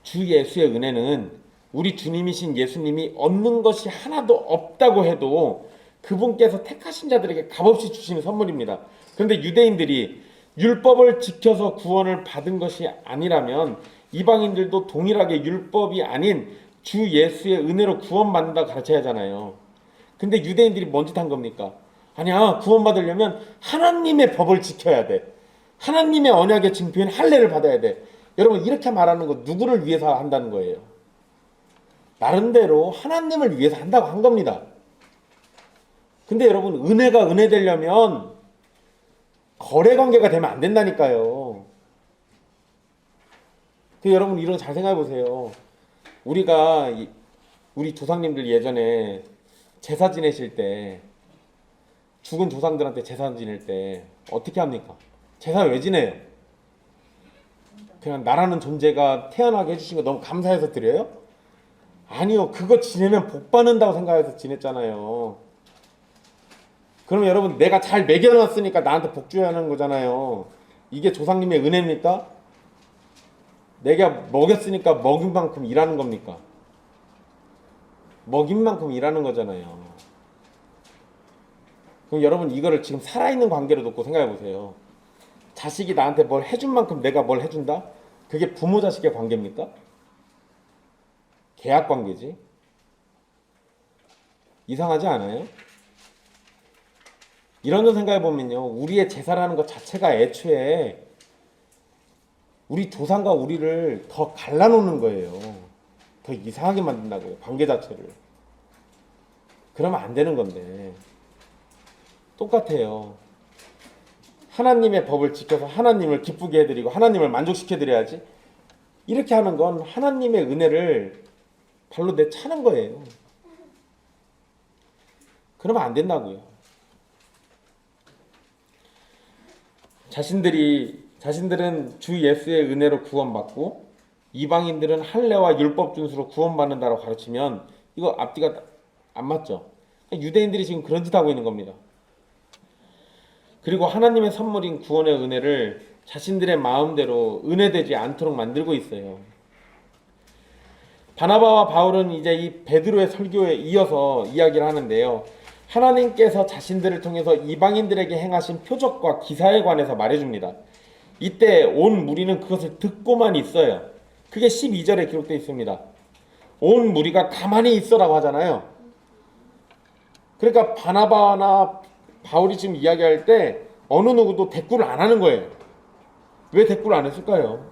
주 예수의 은혜는 우리 주님이신 예수님이 얻는 것이 하나도 없다고 해도 그분께서 택하신 자들에게 값없이 주시는 선물입니다. 그런데 유대인들이 율법을 지켜서 구원을 받은 것이 아니라면 이방인들도 동일하게 율법이 아닌 주 예수의 은혜로 구원받는다고 가르쳐야 하잖아요. 근데 유대인들이 뭔 짓 한 겁니까? 아니야, 구원받으려면 하나님의 법을 지켜야 돼. 하나님의 언약의 증표인 할례를 받아야 돼. 여러분, 이렇게 말하는 거 누구를 위해서 한다는 거예요? 나름대로 하나님을 위해서 한다고 한 겁니다. 근데 여러분, 은혜가 은혜 되려면 거래 관계가 되면 안 된다니까요. 여러분, 이런 거 잘 생각해 보세요. 우리가 우리 조상님들 예전에 제사 지내실 때, 죽은 조상들한테 제사 지낼 때 어떻게 합니까? 제사 왜 지내요? 그냥 나라는 존재가 태어나게 해주신 거 너무 감사해서 드려요? 아니요, 그거 지내면 복 받는다고 생각해서 지냈잖아요. 그러면 여러분, 내가 잘 먹여놨으니까 나한테 복 줘야 하는 거잖아요. 이게 조상님의 은혜입니까? 내가 먹였으니까 먹인 만큼 일하는 겁니까? 먹인 만큼 일하는 거잖아요. 그럼 여러분, 이거를 지금 살아있는 관계로 놓고 생각해 보세요. 자식이 나한테 뭘 해준 만큼 내가 뭘 해준다? 그게 부모 자식의 관계입니까? 계약 관계지. 이상하지 않아요? 이런 거 생각해 보면요, 우리의 제사라는 것 자체가 애초에 우리 조상과 우리를 더 갈라놓는 거예요. 더 이상하게 만든다고요, 관계 자체를. 그러면 안 되는 건데. 똑같아요. 하나님의 법을 지켜서 하나님을 기쁘게 해드리고 하나님을 만족시켜드려야지. 이렇게 하는 건 하나님의 은혜를 발로 내차는 거예요. 그러면 안 된다고요. 자신들은 주 예수의 은혜로 구원받고 이방인들은 할례와 율법 준수로 구원받는다고 가르치면 이거 앞뒤가 안 맞죠. 유대인들이 지금 그런 짓 하고 있는 겁니다. 그리고 하나님의 선물인 구원의 은혜를 자신들의 마음대로 은혜되지 않도록 만들고 있어요. 바나바와 바울은 이제 이 베드로의 설교에 이어서 이야기를 하는데요, 하나님께서 자신들을 통해서 이방인들에게 행하신 표적과 기사에 관해서 말해줍니다. 이때 온 무리는 그것을 듣고만 있어요. 그게 12절에 기록되어 있습니다. 온 무리가 가만히 있어라고 하잖아요. 그러니까 바나바나 바울이 지금 이야기할 때 어느 누구도 대꾸를 안 하는 거예요. 왜 대꾸를 안 했을까요?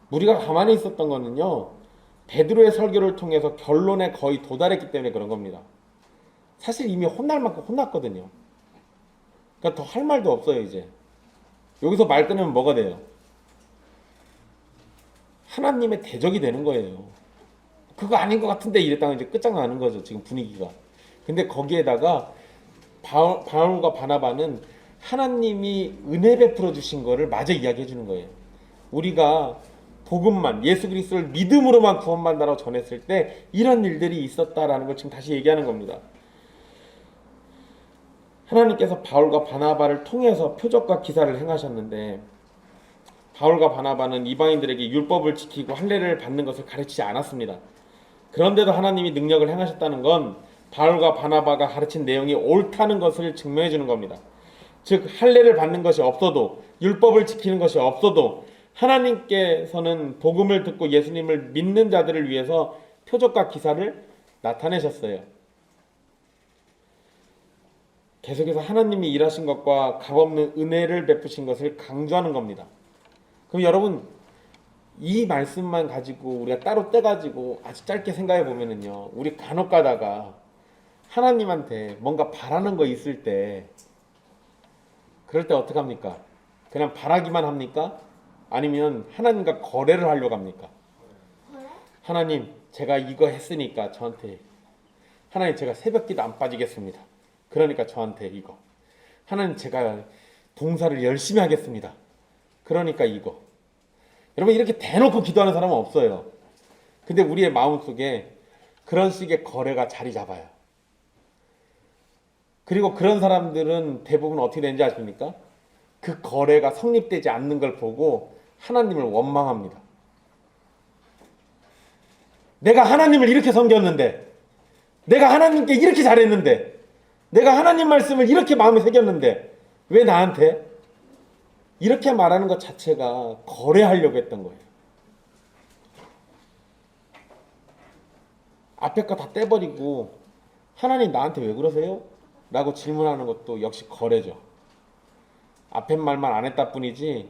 무리가 가만히 있었던 거는요, 베드로의 설교를 통해서 결론에 거의 도달했기 때문에 그런 겁니다. 사실 이미 혼날 만큼 혼났거든요. 그러니까 더 할 말도 없어요. 이제 여기서 말 끊으면 뭐가 돼요? 하나님의 대적이 되는 거예요. 그거 아닌 것 같은데 이랬다가 이제 끝장나는 거죠, 지금 분위기가. 근데 거기에다가 바울과 바나바는 하나님이 은혜 베풀어 주신 거를 마저 이야기해 주는 거예요. 우리가 복음만, 예수 그리스도를 믿음으로만 구원받는다고 전했을 때 이런 일들이 있었다라는 걸 지금 다시 얘기하는 겁니다. 하나님께서 바울과 바나바를 통해서 표적과 기사를 행하셨는데, 바울과 바나바는 이방인들에게 율법을 지키고 할례를 받는 것을 가르치지 않았습니다. 그런데도 하나님이 능력을 행하셨다는 건 바울과 바나바가 가르친 내용이 옳다는 것을 증명해 주는 겁니다. 즉, 할례를 받는 것이 없어도, 율법을 지키는 것이 없어도 하나님께서는 복음을 듣고 예수님을 믿는 자들을 위해서 표적과 기사를 나타내셨어요. 계속해서 하나님이 일하신 것과 값없는 은혜를 베푸신 것을 강조하는 겁니다. 그럼 여러분, 이 말씀만 가지고 우리가 따로 떼가지고 아주 짧게 생각해 보면은요, 우리 간혹 가다가 하나님한테 뭔가 바라는 거 있을 때 그럴 때 어떻게 합니까? 그냥 바라기만 합니까? 아니면 하나님과 거래를 하려고 합니까? 하나님, 제가 이거 했으니까 저한테, 하나님, 제가 새벽기도 안 빠지겠습니다. 그러니까 저한테 이거. 하나님, 제가 봉사를 열심히 하겠습니다. 그러니까 이거. 여러분, 이렇게 대놓고 기도하는 사람은 없어요. 근데 우리의 마음속에 그런 식의 거래가 자리 잡아요. 그리고 그런 사람들은 대부분 어떻게 되는지 아십니까? 그 거래가 성립되지 않는 걸 보고 하나님을 원망합니다. 내가 하나님을 이렇게 섬겼는데, 내가 하나님께 이렇게 잘했는데, 내가 하나님 말씀을 이렇게 마음에 새겼는데 왜 나한테? 이렇게 말하는 것 자체가 거래하려고 했던 거예요. 앞에 거 다 떼버리고 하나님 나한테 왜 그러세요? 라고 질문하는 것도 역시 거래죠. 앞에 말만 안 했다 뿐이지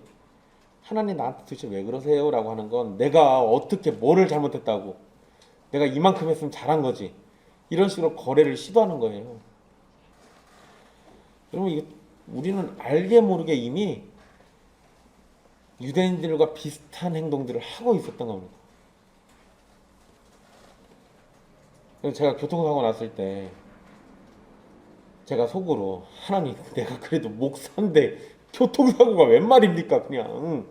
하나님 나한테 도대체 왜 그러세요? 라고 하는 건 내가 어떻게 뭐를 잘못했다고, 내가 이만큼 했으면 잘한 거지, 이런 식으로 거래를 시도하는 거예요. 여러분, 이게 우리는 알게 모르게 이미 유대인들과 비슷한 행동들을 하고 있었던 겁니다. 제가 교통사고 났을 때 제가 속으로, 하나님, 내가 그래도 목사인데 교통사고가 웬 말입니까? 그냥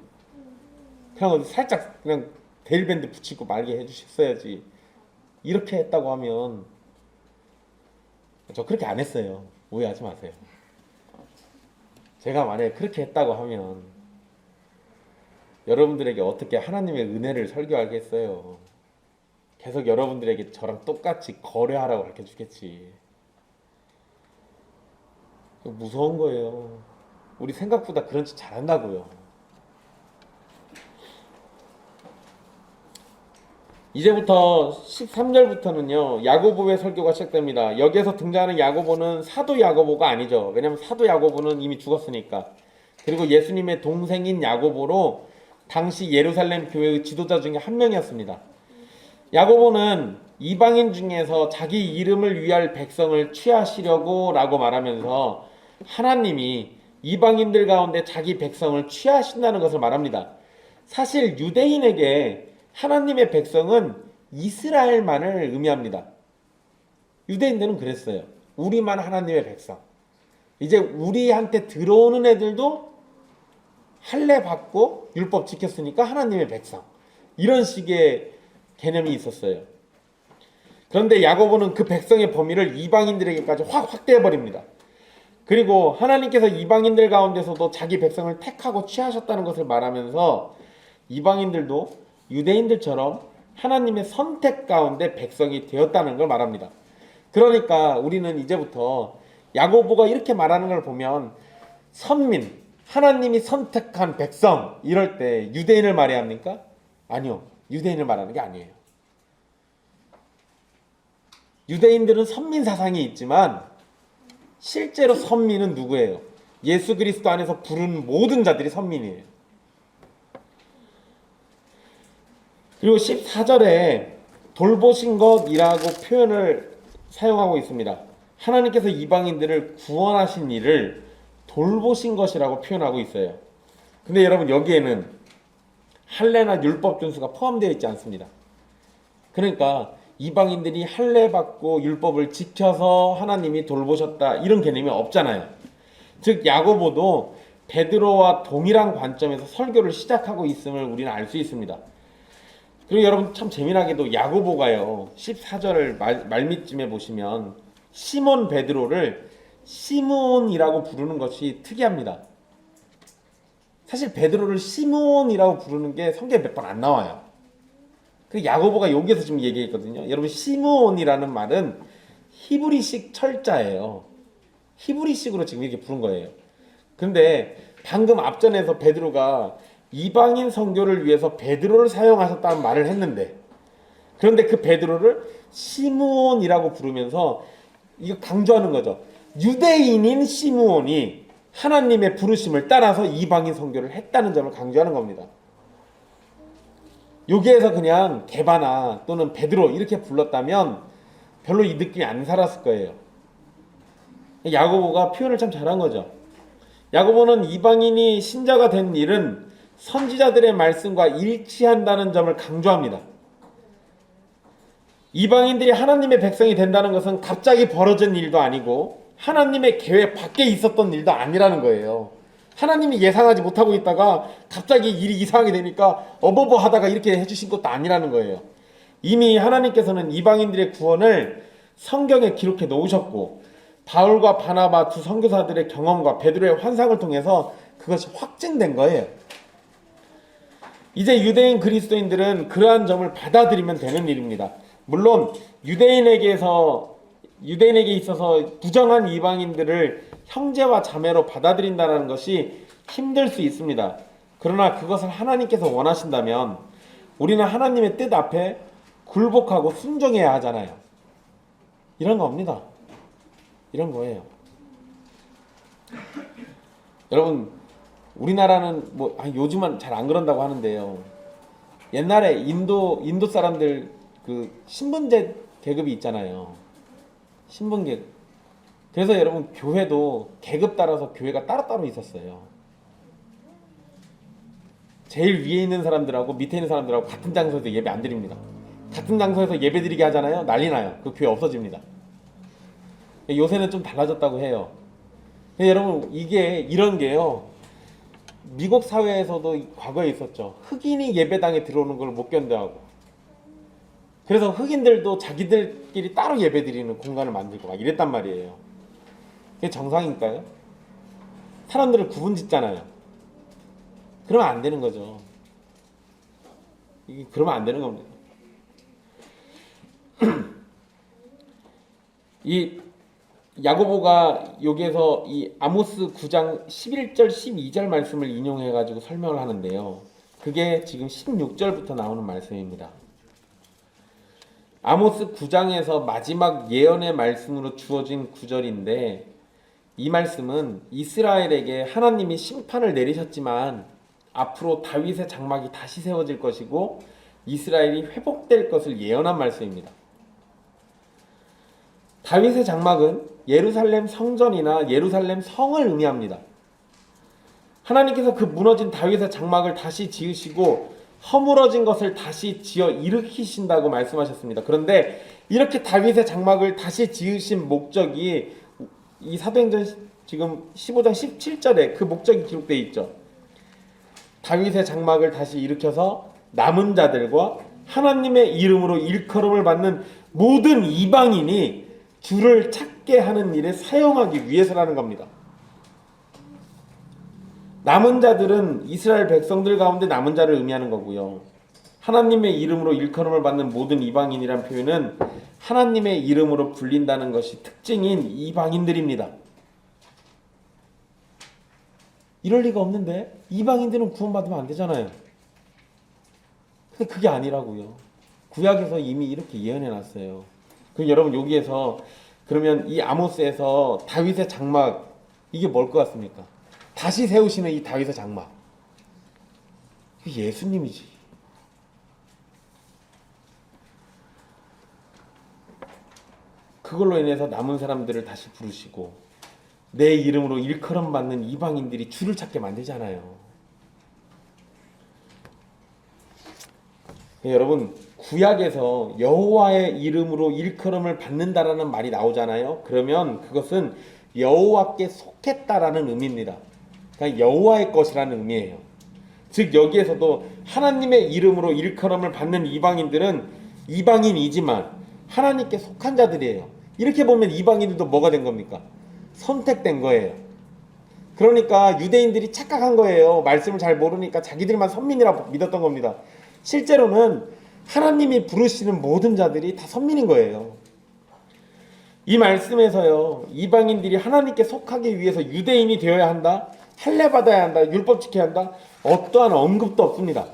살짝 그냥 데일밴드 붙이고 말게 해주셨어야지. 이렇게 했다고 하면, 저 그렇게 안 했어요. 오해하지 마세요. 제가 만약에 그렇게 했다고 하면 여러분들에게 어떻게 하나님의 은혜를 설교하겠어요. 계속 여러분들에게 저랑 똑같이 거래하라고 가르쳐주겠지. 무서운 거예요. 우리 생각보다 그런 짓 잘한다고요. 이제부터 13절부터는요 야고보의 설교가 시작됩니다. 여기에서 등장하는 야고보는 사도 야고보가 아니죠. 왜냐하면 사도 야고보는 이미 죽었으니까. 그리고 예수님의 동생인 야고보로 당시 예루살렘 교회의 지도자 중에 한 명이었습니다. 야고보는 이방인 중에서 자기 이름을 위할 백성을 취하시려고 라고 말하면서 하나님이 이방인들 가운데 자기 백성을 취하신다는 것을 말합니다. 사실 유대인에게 하나님의 백성은 이스라엘만을 의미합니다. 유대인들은 그랬어요. 우리만 하나님의 백성. 이제 우리한테 들어오는 애들도 할례 받고 율법 지켰으니까 하나님의 백성. 이런 식의 개념이 있었어요. 그런데 야고보는 그 백성의 범위를 이방인들에게까지 확 확대해버립니다. 그리고 하나님께서 이방인들 가운데서도 자기 백성을 택하고 취하셨다는 것을 말하면서 이방인들도 유대인들처럼 하나님의 선택 가운데 백성이 되었다는 걸 말합니다. 그러니까 우리는 이제부터 야고보가 이렇게 말하는 걸 보면 선민, 하나님이 선택한 백성, 이럴 때 유대인을 말해야 합니까? 아니요. 유대인을 말하는 게 아니에요. 유대인들은 선민 사상이 있지만 실제로 선민은 누구예요? 예수 그리스도 안에서 부른 모든 자들이 선민이에요. 그리고 14절에 돌보신 것이라고 표현을 사용하고 있습니다. 하나님께서 이방인들을 구원하신 일을 돌보신 것이라고 표현하고 있어요. 근데 여러분, 여기에는 할례나 율법 준수가 포함되어 있지 않습니다. 그러니까 이방인들이 할례 받고 율법을 지켜서 하나님이 돌보셨다, 이런 개념이 없잖아요. 즉 야고보도 베드로와 동일한 관점에서 설교를 시작하고 있음을 우리는 알 수 있습니다. 그리고 여러분, 참 재미나게도 야고보가요 14절을 말미쯤에 보시면 시몬 베드로를 시몬이라고 부르는 것이 특이합니다. 사실 베드로를 시몬이라고 부르는 게 성경에 몇 번 안 나와요. 그 야고보가 여기에서 지금 얘기했거든요. 여러분, 시몬이라는 말은 히브리식 철자예요. 히브리식으로 지금 이렇게 부른 거예요. 근데 방금 앞전에서 베드로가 이방인 선교를 위해서 베드로를 사용하셨다는 말을 했는데, 그런데 그 베드로를 시므온이라고 부르면서 이거 강조하는 거죠. 유대인인 시므온이 하나님의 부르심을 따라서 이방인 선교를 했다는 점을 강조하는 겁니다. 여기에서 그냥 게바나 또는 베드로 이렇게 불렀다면 별로 이 느낌이 안 살았을 거예요. 야고보가 표현을 참 잘한 거죠. 야고보는 이방인이 신자가 된 일은 선지자들의 말씀과 일치한다는 점을 강조합니다. 이방인들이 하나님의 백성이 된다는 것은 갑자기 벌어진 일도 아니고 하나님의 계획 밖에 있었던 일도 아니라는 거예요. 하나님이 예상하지 못하고 있다가 갑자기 일이 이상하게 되니까 어버버 하다가 이렇게 해주신 것도 아니라는 거예요. 이미 하나님께서는 이방인들의 구원을 성경에 기록해 놓으셨고 바울과 바나바 두 선교사들의 경험과 베드로의 환상을 통해서 그것이 확증된 거예요. 이제 유대인 그리스도인들은 그러한 점을 받아들이면 되는 일입니다. 물론 유대인에게 있어서 부정한 이방인들을 형제와 자매로 받아들인다는 것이 힘들 수 있습니다. 그러나 그것을 하나님께서 원하신다면 우리는 하나님의 뜻 앞에 굴복하고 순종해야 하잖아요. 이런 겁니다. 이런 거예요. 여러분, 우리나라는 요즘은 잘 안 그런다고 하는데요. 옛날에 인도 사람들 그 신분제 계급이 있잖아요. 신분계급. 그래서 여러분 교회도 계급 따라서 교회가 따로따로 있었어요. 제일 위에 있는 사람들하고 밑에 있는 사람들하고 같은 장소에서 예배 안 드립니다. 같은 장소에서 예배 드리게 하잖아요. 난리 나요. 그 교회 없어집니다. 요새는 좀 달라졌다고 해요. 여러분 이런 게요. 미국 사회에서도 과거에 있었죠. 흑인이 예배당에 들어오는 걸 못 견뎌하고 그래서 흑인들도 자기들끼리 따로 예배드리는 공간을 만들고 막 이랬단 말이에요. 그게 정상일까요? 사람들을 구분짓잖아요. 그러면 안 되는 거죠. 그러면 안 되는 겁니다. 이 야고보가 여기에서 이 아모스 9장 11절 12절 말씀을 인용해 가지고 설명을 하는데요. 그게 지금 16절부터 나오는 말씀입니다. 아모스 9장에서 마지막 예언의 말씀으로 주어진 구절인데 이 말씀은 이스라엘에게 하나님이 심판을 내리셨지만 앞으로 다윗의 장막이 다시 세워질 것이고 이스라엘이 회복될 것을 예언한 말씀입니다. 다윗의 장막은 예루살렘 성전이나 예루살렘 성을 의미합니다. 하나님께서 그 무너진 다윗의 장막을 다시 지으시고 허물어진 것을 다시 지어 일으키신다고 말씀하셨습니다. 그런데 이렇게 다윗의 장막을 다시 지으신 목적이 이 사도행전 지금 15장 17절에 그 목적이 기록되어 있죠. 다윗의 장막을 다시 일으켜서 남은 자들과 하나님의 이름으로 일컬음을 받는 모든 이방인이 주를 찾게 하는 일에 사용하기 위해서라는 겁니다. 남은 자들은 이스라엘 백성들 가운데 남은 자를 의미하는 거고요. 하나님의 이름으로 일컬음을 받는 모든 이방인이란 표현은 하나님의 이름으로 불린다는 것이 특징인 이방인들입니다. 이럴 리가 없는데 이방인들은 구원받으면 안 되잖아요. 근데 그게 아니라고요. 구약에서 이미 이렇게 예언해 놨어요. 그럼 여러분 여기에서 그러면 이 아모스에서 다윗의 장막 이게 뭘 것 같습니까? 다시 세우시는 이 다윗의 장막 이게 예수님이지. 그걸로 인해서 남은 사람들을 다시 부르시고 내 이름으로 일컬음 받는 이방인들이 주를 찾게 만들잖아요. 여러분 구약에서 여호와의 이름으로 일컬음을 받는다라는 말이 나오잖아요. 그러면 그것은 여호와께 속했다라는 의미입니다. 그러니까 여호와의 것이라는 의미예요. 즉 여기에서도 하나님의 이름으로 일컬음을 받는 이방인들은 이방인이지만 하나님께 속한 자들이에요. 이렇게 보면 이방인들도 뭐가 된 겁니까? 선택된 거예요. 그러니까 유대인들이 착각한 거예요. 말씀을 잘 모르니까 자기들만 선민이라고 믿었던 겁니다. 실제로는 하나님이 부르시는 모든 자들이 다 선민인 거예요. 이 말씀에서요, 이방인들이 하나님께 속하기 위해서 유대인이 되어야 한다, 할례 받아야 한다, 율법 지켜야 한다, 어떠한 언급도 없습니다.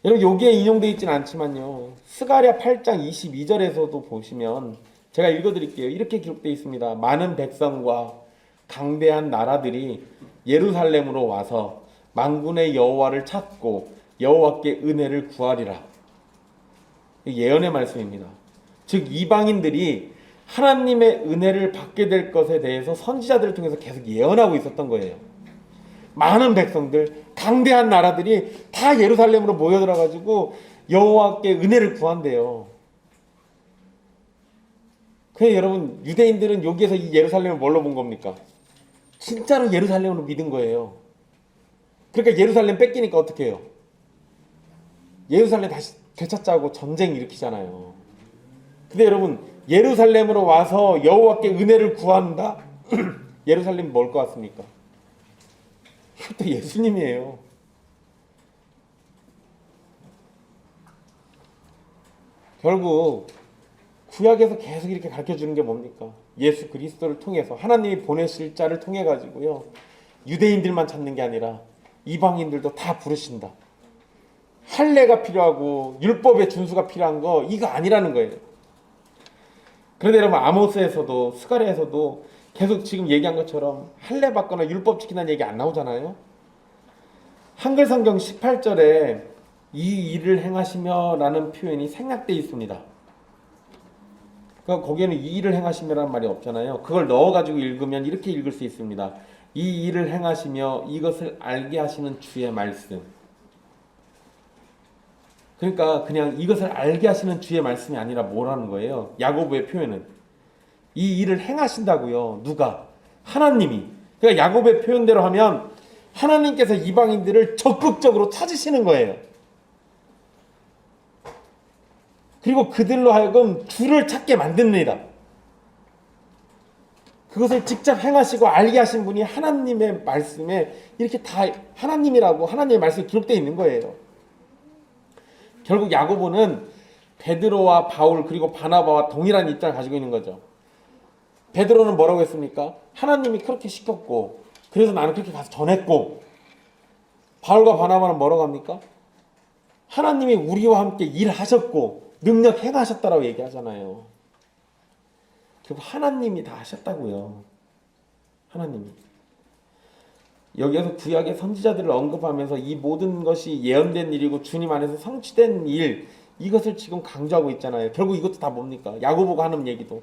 여러분 여기에 인용되어 있지는 않지만요, 스가랴 8장 22절에서도 보시면 제가 읽어드릴게요. 이렇게 기록되어 있습니다. 많은 백성과 강대한 나라들이 예루살렘으로 와서 만군의 여호와를 찾고 여호와께 은혜를 구하리라. 예언의 말씀입니다. 즉 이방인들이 하나님의 은혜를 받게 될 것에 대해서 선지자들을 통해서 계속 예언하고 있었던 거예요. 많은 백성들, 강대한 나라들이 다 예루살렘으로 모여들어가지고 여호와께 은혜를 구한대요. 그래 여러분, 유대인들은 여기에서 이 예루살렘을 뭘로 본 겁니까? 진짜로 예루살렘으로 믿은 거예요. 그러니까 예루살렘 뺏기니까 어떻게 해요? 예루살렘 다시 되찾자고 전쟁 일으키잖아요. 근데 여러분, 예루살렘으로 와서 여호와께 은혜를 구한다? 예루살렘이 뭘 것 같습니까? 이것도 예수님이에요. 결국 구약에서 계속 이렇게 가르쳐주는 게 뭡니까? 예수 그리스도를 통해서 하나님이 보내실 자를 통해 가지고요, 유대인들만 찾는 게 아니라 이방인들도 다 부르신다. 할례가 필요하고 율법의 준수가 필요한 거 이거 아니라는 거예요. 그런데 여러분, 아모스에서도 스가랴에서도 계속 지금 얘기한 것처럼 할례 받거나 율법 지킨다는 얘기 안 나오잖아요. 한글 성경 18절에 이 일을 행하시며 라는 표현이 생략되어 있습니다. 그러니까 거기에는 이 일을 행하시며라는 말이 없잖아요. 그걸 넣어가지고 읽으면 이렇게 읽을 수 있습니다. 이 일을 행하시며 이것을 알게 하시는 주의 말씀. 그러니까 그냥 이것을 알게 하시는 주의 말씀이 아니라 뭐라는 거예요? 야고보의 표현은 이 일을 행하신다고요. 누가? 하나님이. 그러니까 야고보의 표현대로 하면 하나님께서 이방인들을 적극적으로 찾으시는 거예요. 그리고 그들로 하여금 주를 찾게 만듭니다. 그것을 직접 행하시고 알게 하신 분이 하나님의 말씀에 이렇게 다 하나님이라고 하나님의 말씀이 기록되어 있는 거예요. 결국 야고보는 베드로와 바울 그리고 바나바와 동일한 입장을 가지고 있는 거죠. 베드로는 뭐라고 했습니까? 하나님이 그렇게 시켰고 그래서 나는 그렇게 가서 전했고, 바울과 바나바는 뭐라고 합니까? 하나님이 우리와 함께 일하셨고 능력 행하셨다라고 얘기하잖아요. 결국 하나님이 다 하셨다고요. 하나님이. 여기에서 구약의 선지자들을 언급하면서 이 모든 것이 예언된 일이고 주님 안에서 성취된 일, 이것을 지금 강조하고 있잖아요. 결국 이것도 다 뭡니까? 야고보가 하는 얘기도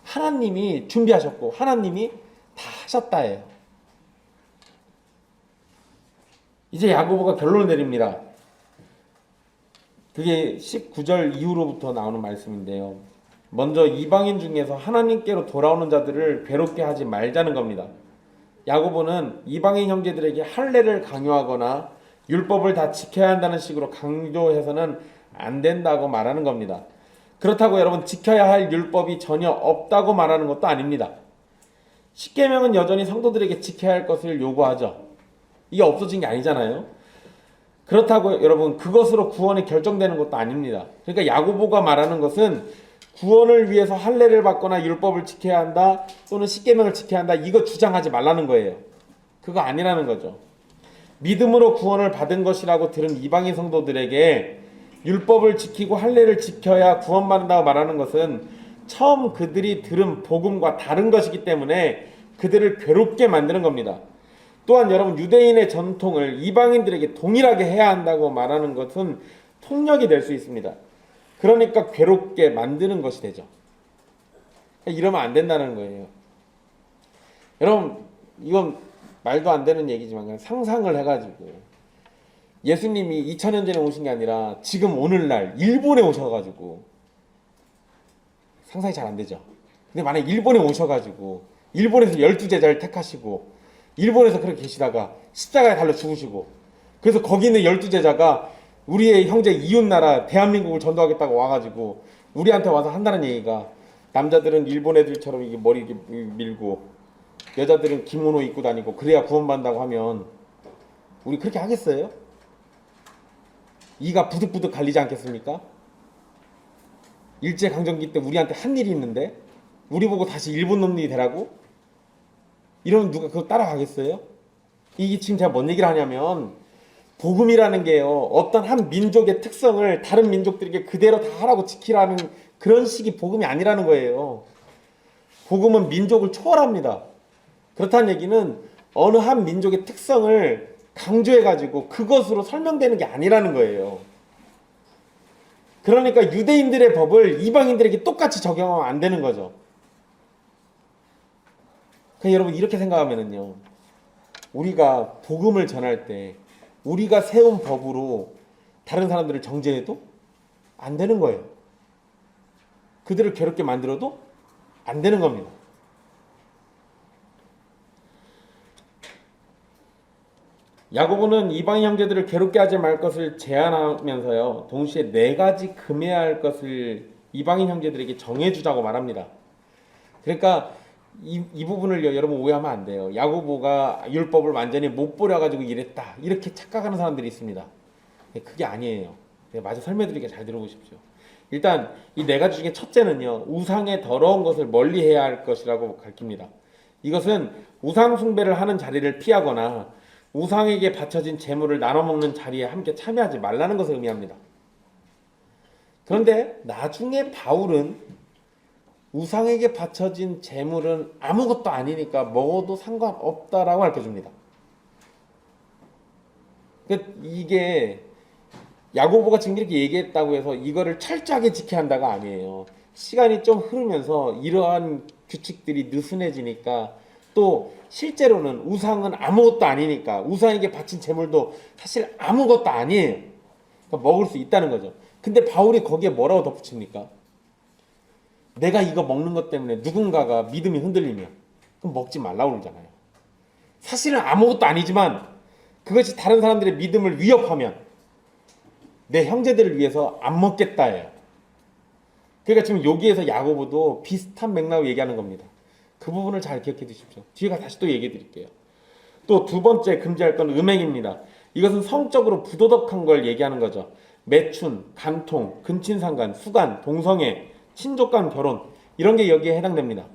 하나님이 준비하셨고 하나님이 다 하셨다예요. 이제 야고보가 결론을 내립니다. 그게 19절 이후로부터 나오는 말씀인데요. 먼저 이방인 중에서 하나님께로 돌아오는 자들을 괴롭게 하지 말자는 겁니다. 야고보는 이방인 형제들에게 할례를 강요하거나 율법을 다 지켜야 한다는 식으로 강조해서는 안 된다고 말하는 겁니다. 그렇다고 여러분, 지켜야 할 율법이 전혀 없다고 말하는 것도 아닙니다. 십계명은 여전히 성도들에게 지켜야 할 것을 요구하죠. 이게 없어진 게 아니잖아요. 그렇다고 여러분, 그것으로 구원이 결정되는 것도 아닙니다. 그러니까 야고보가 말하는 것은 구원을 위해서 할례를 받거나 율법을 지켜야 한다 또는 십계명을 지켜야 한다, 이거 주장하지 말라는 거예요. 그거 아니라는 거죠. 믿음으로 구원을 받은 것이라고 들은 이방인 성도들에게 율법을 지키고 할례를 지켜야 구원받는다고 말하는 것은 처음 그들이 들은 복음과 다른 것이기 때문에 그들을 괴롭게 만드는 겁니다. 또한 여러분, 유대인의 전통을 이방인들에게 동일하게 해야 한다고 말하는 것은 폭력이 될 수 있습니다. 그러니까 괴롭게 만드는 것이 되죠. 이러면 안 된다는 거예요. 여러분, 이건 말도 안 되는 얘기지만 그냥 상상을 해가지고, 예수님이 2000년 전에 오신 게 아니라 지금 오늘날 일본에 오셔가지고, 상상이 잘 안 되죠. 근데 만약에 일본에 오셔가지고 일본에서 12제자를 택하시고 일본에서 그렇게 계시다가 십자가에 달려 죽으시고, 그래서 거기 있는 12제자가 우리의 형제 이웃나라 대한민국을 전도하겠다고 와가지고 우리한테 와서 한다는 얘기가, 남자들은 일본 애들처럼 이게 머리 이렇게 밀고 여자들은 기모노 입고 다니고 그래야 구원받는다고 하면 우리 그렇게 하겠어요? 이가 부득부득 갈리지 않겠습니까? 일제강점기 때 우리한테 한 일이 있는데 우리 보고 다시 일본 놈들이 되라고? 이러면 누가 그거 따라가겠어요? 이게 지금 제가 뭔 얘기를 하냐면, 복음이라는 게요, 어떤 한 민족의 특성을 다른 민족들에게 그대로 다 하라고 지키라는 그런 식의 복음이 아니라는 거예요. 복음은 민족을 초월합니다. 그렇다는 얘기는 어느 한 민족의 특성을 강조해가지고 그것으로 설명되는 게 아니라는 거예요. 그러니까 유대인들의 법을 이방인들에게 똑같이 적용하면 안 되는 거죠. 여러분 이렇게 생각하면은요, 우리가 복음을 전할 때 우리가 세운 법으로 다른 사람들을 정죄해도 안 되는 거예요. 그들을 괴롭게 만들어도 안 되는 겁니다. 야고보는 이방 형제들을 괴롭게 하지 말 것을 제안하면서요, 동시에 네 가지 금해야 할 것을 이방인 형제들에게 정해주자고 말합니다. 그러니까 이 부분을 여러분 오해하면 안 돼요. 야고보가 율법을 완전히 못 버려가지고 이랬다, 이렇게 착각하는 사람들이 있습니다. 그게 아니에요. 마저 설명드리게 잘 들어보십시오. 일단 이 네 가지 중에 첫째는요, 우상의 더러운 것을 멀리해야 할 것이라고 가르칩니다. 이것은 우상 숭배를 하는 자리를 피하거나 우상에게 바쳐진 재물을 나눠 먹는 자리에 함께 참여하지 말라는 것을 의미합니다. 그런데 나중에 바울은 우상에게 바쳐진 재물은 아무것도 아니니까 먹어도 상관없다라고 가르쳐줍니다. 이게 야고보가 지금 이렇게 얘기했다고 해서 이거를 철저하게 지켜야 한다가 아니에요. 시간이 좀 흐르면서 이러한 규칙들이 느슨해지니까, 또 실제로는 우상은 아무것도 아니니까 우상에게 바친 재물도 사실 아무것도 아니에요. 그러니까 먹을 수 있다는 거죠. 근데 바울이 거기에 뭐라고 덧붙입니까? 내가 이거 먹는 것 때문에 누군가가 믿음이 흔들리면 그럼 먹지 말라고 그러잖아요. 사실은 아무것도 아니지만 그것이 다른 사람들의 믿음을 위협하면 내 형제들을 위해서 안 먹겠다예요. 그러니까 지금 여기에서 야고보도 비슷한 맥락으로 얘기하는 겁니다. 그 부분을 잘 기억해 두십시오. 뒤에 다시 또 얘기해 드릴게요. 또 두 번째 금지할 건 음행입니다. 이것은 성적으로 부도덕한 걸 얘기하는 거죠. 매춘, 간통, 근친상간, 수간, 동성애, 친족 간 결혼, 이런 게 여기에 해당됩니다.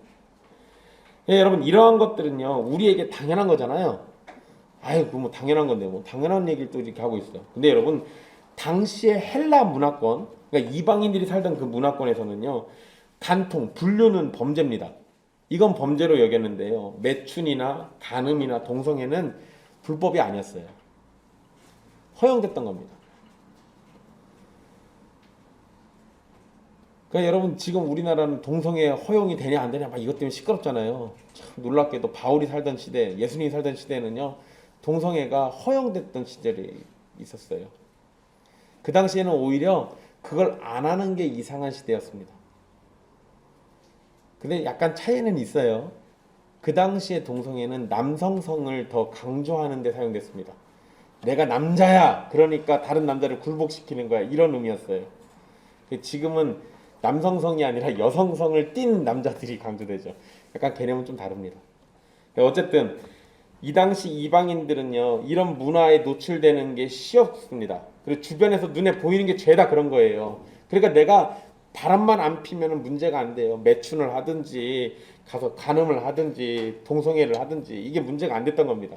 여러분 이러한 것들은요, 우리에게 당연한 거잖아요. 아이고 뭐 당연한 건데 뭐 당연한 얘기를 또 이렇게 하고 있어요. 근데 여러분 당시의 헬라 문화권, 그러니까 이방인들이 살던 그 문화권에서는요, 간통, 불륜은 범죄입니다. 이건 범죄로 여겼는데요, 매춘이나 간음이나 동성애는 불법이 아니었어요. 허용됐던 겁니다. 그러니까 여러분 지금 우리나라는 동성애 허용이 되냐 안 되냐 막 이것 때문에 시끄럽잖아요. 참 놀랍게도 바울이 살던 시대, 예수님이 살던 시대에는요, 동성애가 허용됐던 시절이 있었어요. 그 당시에는 오히려 그걸 안 하는 게 이상한 시대였습니다. 근데 약간 차이는 있어요. 그 당시에 동성애는 남성성을 더 강조하는 데 사용됐습니다. 내가 남자야, 그러니까 다른 남자를 굴복시키는 거야, 이런 의미였어요. 지금은 남성성이 아니라 여성성을 띤 남자들이 강조되죠. 약간 개념은 좀 다릅니다. 어쨌든 이 당시 이방인들은요, 이런 문화에 노출되는 게 쉬웠습니다. 그리고 주변에서 눈에 보이는 게 죄다 그런 거예요. 그러니까 내가 바람만 안 피면 문제가 안 돼요. 매춘을 하든지 가서 간음을 하든지 동성애를 하든지 이게 문제가 안 됐던 겁니다.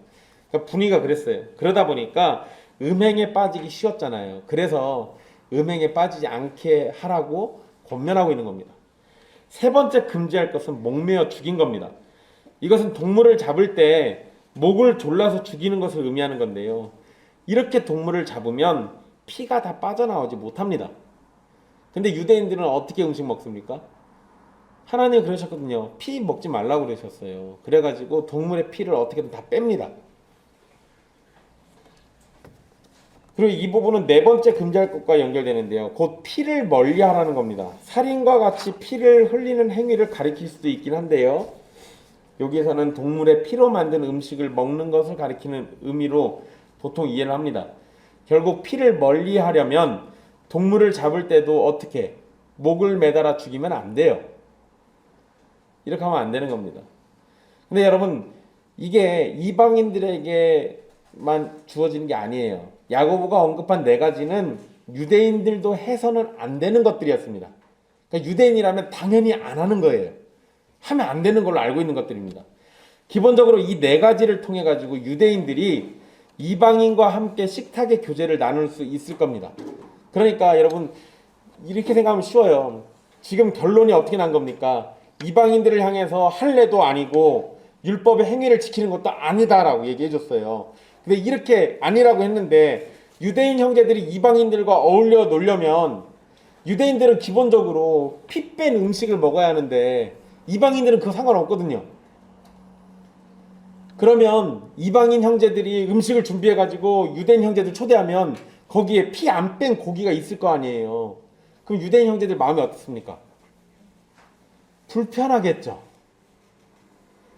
그러니까 분위기가 그랬어요. 그러다 보니까 음행에 빠지기 쉬웠잖아요. 그래서 음행에 빠지지 않게 하라고 권면하고 있는 겁니다. 세 번째 금지할 것은 목매어 죽인 겁니다. 이것은 동물을 잡을 때 목을 졸라서 죽이는 것을 의미하는 건데요, 이렇게 동물을 잡으면 피가 다 빠져나오지 못합니다. 근데 유대인들은 어떻게 음식 먹습니까? 하나님이 그러셨거든요. 피 먹지 말라고 그러셨어요. 그래가지고 동물의 피를 어떻게든 다 뺍니다. 그리고 이 부분은 네 번째 금지할 것과 연결되는데요, 곧 피를 멀리하라는 겁니다. 살인과 같이 피를 흘리는 행위를 가리킬 수도 있긴 한데요, 여기에서는 동물의 피로 만든 음식을 먹는 것을 가리키는 의미로 보통 이해를 합니다. 결국 피를 멀리하려면 동물을 잡을 때도 어떻게 목을 매달아 죽이면 안 돼요. 이렇게 하면 안 되는 겁니다. 근데 여러분 이게 이방인들에게만 주어지는 게 아니에요. 야고보가 언급한 네 가지는 유대인들도 해서는 안 되는 것들이었습니다. 그러니까 유대인이라면 당연히 안 하는 거예요. 하면 안 되는 걸로 알고 있는 것들입니다. 기본적으로 이 네 가지를 통해 가지고 유대인들이 이방인과 함께 식탁의 교제를 나눌 수 있을 겁니다. 그러니까 여러분 이렇게 생각하면 쉬워요. 지금 결론이 어떻게 난 겁니까? 이방인들을 향해서 할례도 아니고 율법의 행위를 지키는 것도 아니다라고 얘기해 줬어요. 근데 이렇게 아니라고 했는데 유대인 형제들이 이방인들과 어울려 놀려면 유대인들은 기본적으로 피 뺀 음식을 먹어야 하는데 이방인들은 그거 상관없거든요. 그러면 이방인 형제들이 음식을 준비해가지고 유대인 형제들 초대하면 거기에 피 안 뺀 고기가 있을 거 아니에요. 그럼 유대인 형제들 마음이 어떻습니까? 불편하겠죠.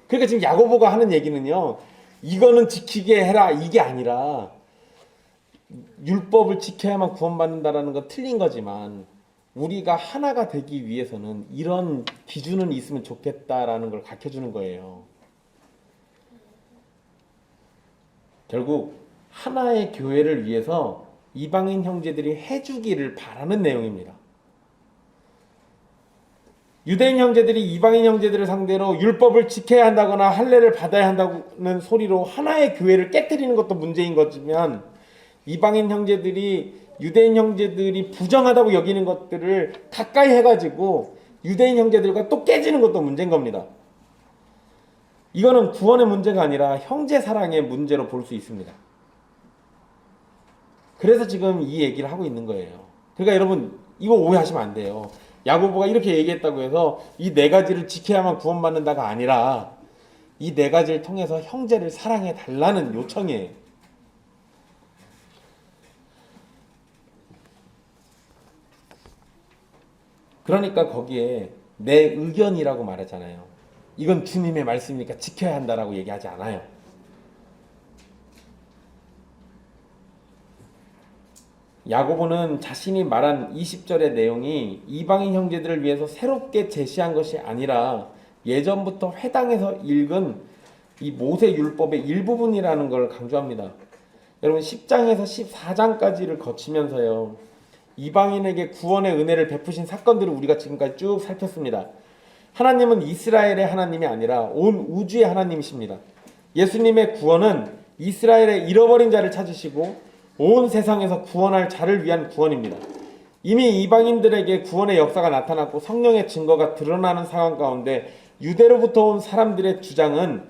그러니까 지금 야고보가 하는 얘기는요, 이거는 지키게 해라 이게 아니라 율법을 지켜야만 구원받는다라는 건 틀린 거지만 우리가 하나가 되기 위해서는 이런 기준은 있으면 좋겠다라는 걸 가르쳐주는 거예요. 결국 하나의 교회를 위해서 이방인 형제들이 해주기를 바라는 내용입니다. 유대인 형제들이 이방인 형제들을 상대로 율법을 지켜야 한다거나 할례를 받아야 한다는 소리로 하나의 교회를 깨뜨리는 것도 문제인 거지만 이방인 형제들이 유대인 형제들이 부정하다고 여기는 것들을 가까이 해가지고 유대인 형제들과 또 깨지는 것도 문제인 겁니다. 이거는 구원의 문제가 아니라 형제 사랑의 문제로 볼 수 있습니다. 그래서 지금 이 얘기를 하고 있는 거예요. 그러니까 여러분 이거 오해하시면 안 돼요. 야고보가 이렇게 얘기했다고 해서 이 네 가지를 지켜야만 구원받는다가 아니라 이 네 가지를 통해서 형제를 사랑해 달라는 요청이에요. 그러니까 거기에 내 의견이라고 말하잖아요. 이건 주님의 말씀이니까 지켜야 한다라고 얘기하지 않아요. 야고보는 자신이 말한 20절의 내용이 이방인 형제들을 위해서 새롭게 제시한 것이 아니라 예전부터 회당에서 읽은 이 모세 율법의 일부분이라는 걸 강조합니다. 여러분 10장에서 14장까지를 거치면서요, 이방인에게 구원의 은혜를 베푸신 사건들을 우리가 지금까지 쭉 살폈습니다. 하나님은 이스라엘의 하나님이 아니라 온 우주의 하나님이십니다. 예수님의 구원은 이스라엘의 잃어버린 자를 찾으시고 온 세상에서 구원할 자를 위한 구원입니다. 이미 이방인들에게 구원의 역사가 나타났고 성령의 증거가 드러나는 상황 가운데 유대로부터 온 사람들의 주장은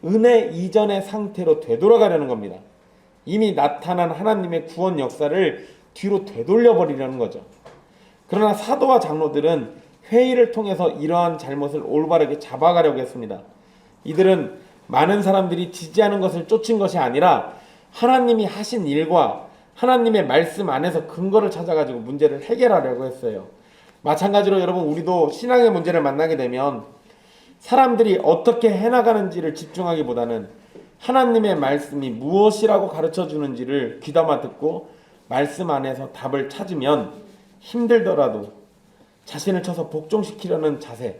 은혜 이전의 상태로 되돌아가려는 겁니다. 이미 나타난 하나님의 구원 역사를 뒤로 되돌려 버리려는 거죠. 그러나 사도와 장로들은 회의를 통해서 이러한 잘못을 올바르게 잡아가려고 했습니다. 이들은 많은 사람들이 지지하는 것을 쫓은 것이 아니라 하나님이 하신 일과 하나님의 말씀 안에서 근거를 찾아가지고 문제를 해결하려고 했어요. 마찬가지로 여러분 우리도 신앙의 문제를 만나게 되면 사람들이 어떻게 해나가는지를 집중하기보다는 하나님의 말씀이 무엇이라고 가르쳐 주는지를 귀담아 듣고 말씀 안에서 답을 찾으면 힘들더라도 자신을 쳐서 복종시키려는 자세,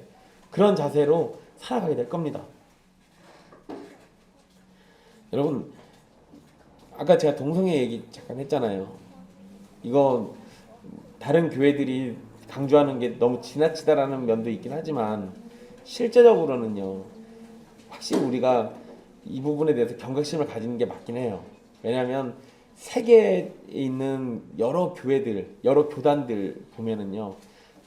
그런 자세로 살아가게 될 겁니다. 여러분 아까 제가 동성애 얘기 잠깐 했잖아요. 이거 다른 교회들이 강조하는 게 너무 지나치다라는 면도 있긴 하지만 실제적으로는요, 확실히 우리가 이 부분에 대해서 경각심을 가지는 게 맞긴 해요. 왜냐하면 세계에 있는 여러 교회들, 여러 교단들 보면은요,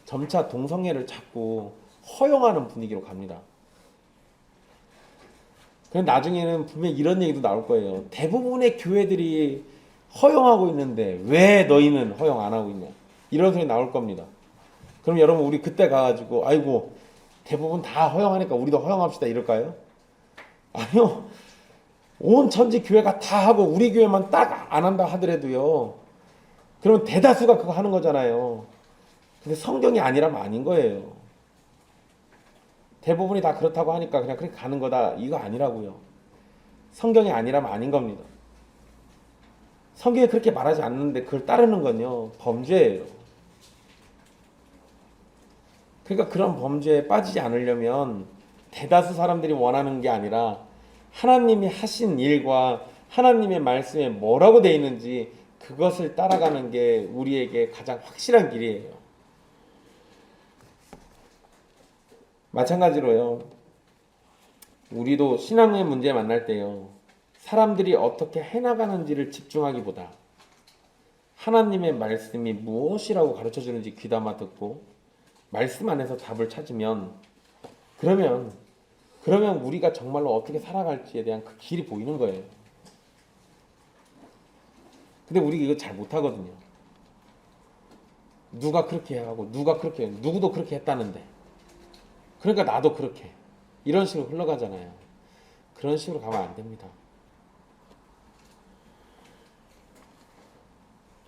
점차 동성애를 자꾸 허용하는 분위기로 갑니다. 그럼 나중에는 분명 이런 얘기도 나올 거예요. 대부분의 교회들이 허용하고 있는데 왜 너희는 허용 안 하고 있냐, 이런 소리 나올 겁니다. 그럼 여러분 우리 그때 가가지고 아이고 대부분 다 허용하니까 우리도 허용합시다 이럴까요? 아니요. 온 천지 교회가 다 하고 우리 교회만 딱 안 한다 하더라도요, 그러면 대다수가 그거 하는 거잖아요. 근데 성경이 아니라면 아닌 거예요. 대부분이 다 그렇다고 하니까 그냥 그렇게 가는 거다, 이거 아니라고요. 성경이 아니라면 아닌 겁니다. 성경이 그렇게 말하지 않는데 그걸 따르는 건요, 범죄예요. 그러니까 그런 범죄에 빠지지 않으려면 대다수 사람들이 원하는 게 아니라 하나님이 하신 일과 하나님의 말씀에 뭐라고 되어 있는지 그것을 따라가는 게 우리에게 가장 확실한 길이에요. 마찬가지로요, 우리도 신앙의 문제 만날 때요, 사람들이 어떻게 해나가는지를 집중하기보다 하나님의 말씀이 무엇이라고 가르쳐 주는지 귀담아 듣고 말씀 안에서 답을 찾으면 그러면 우리가 정말로 어떻게 살아갈지에 대한 그 길이 보이는 거예요. 근데 우리 이거 잘 못하거든요. 누가 그렇게 하고 누가 그렇게 해, 누구도 그렇게 했다는데 그러니까 나도 그렇게, 이런 식으로 흘러가잖아요. 그런 식으로 가면 안 됩니다.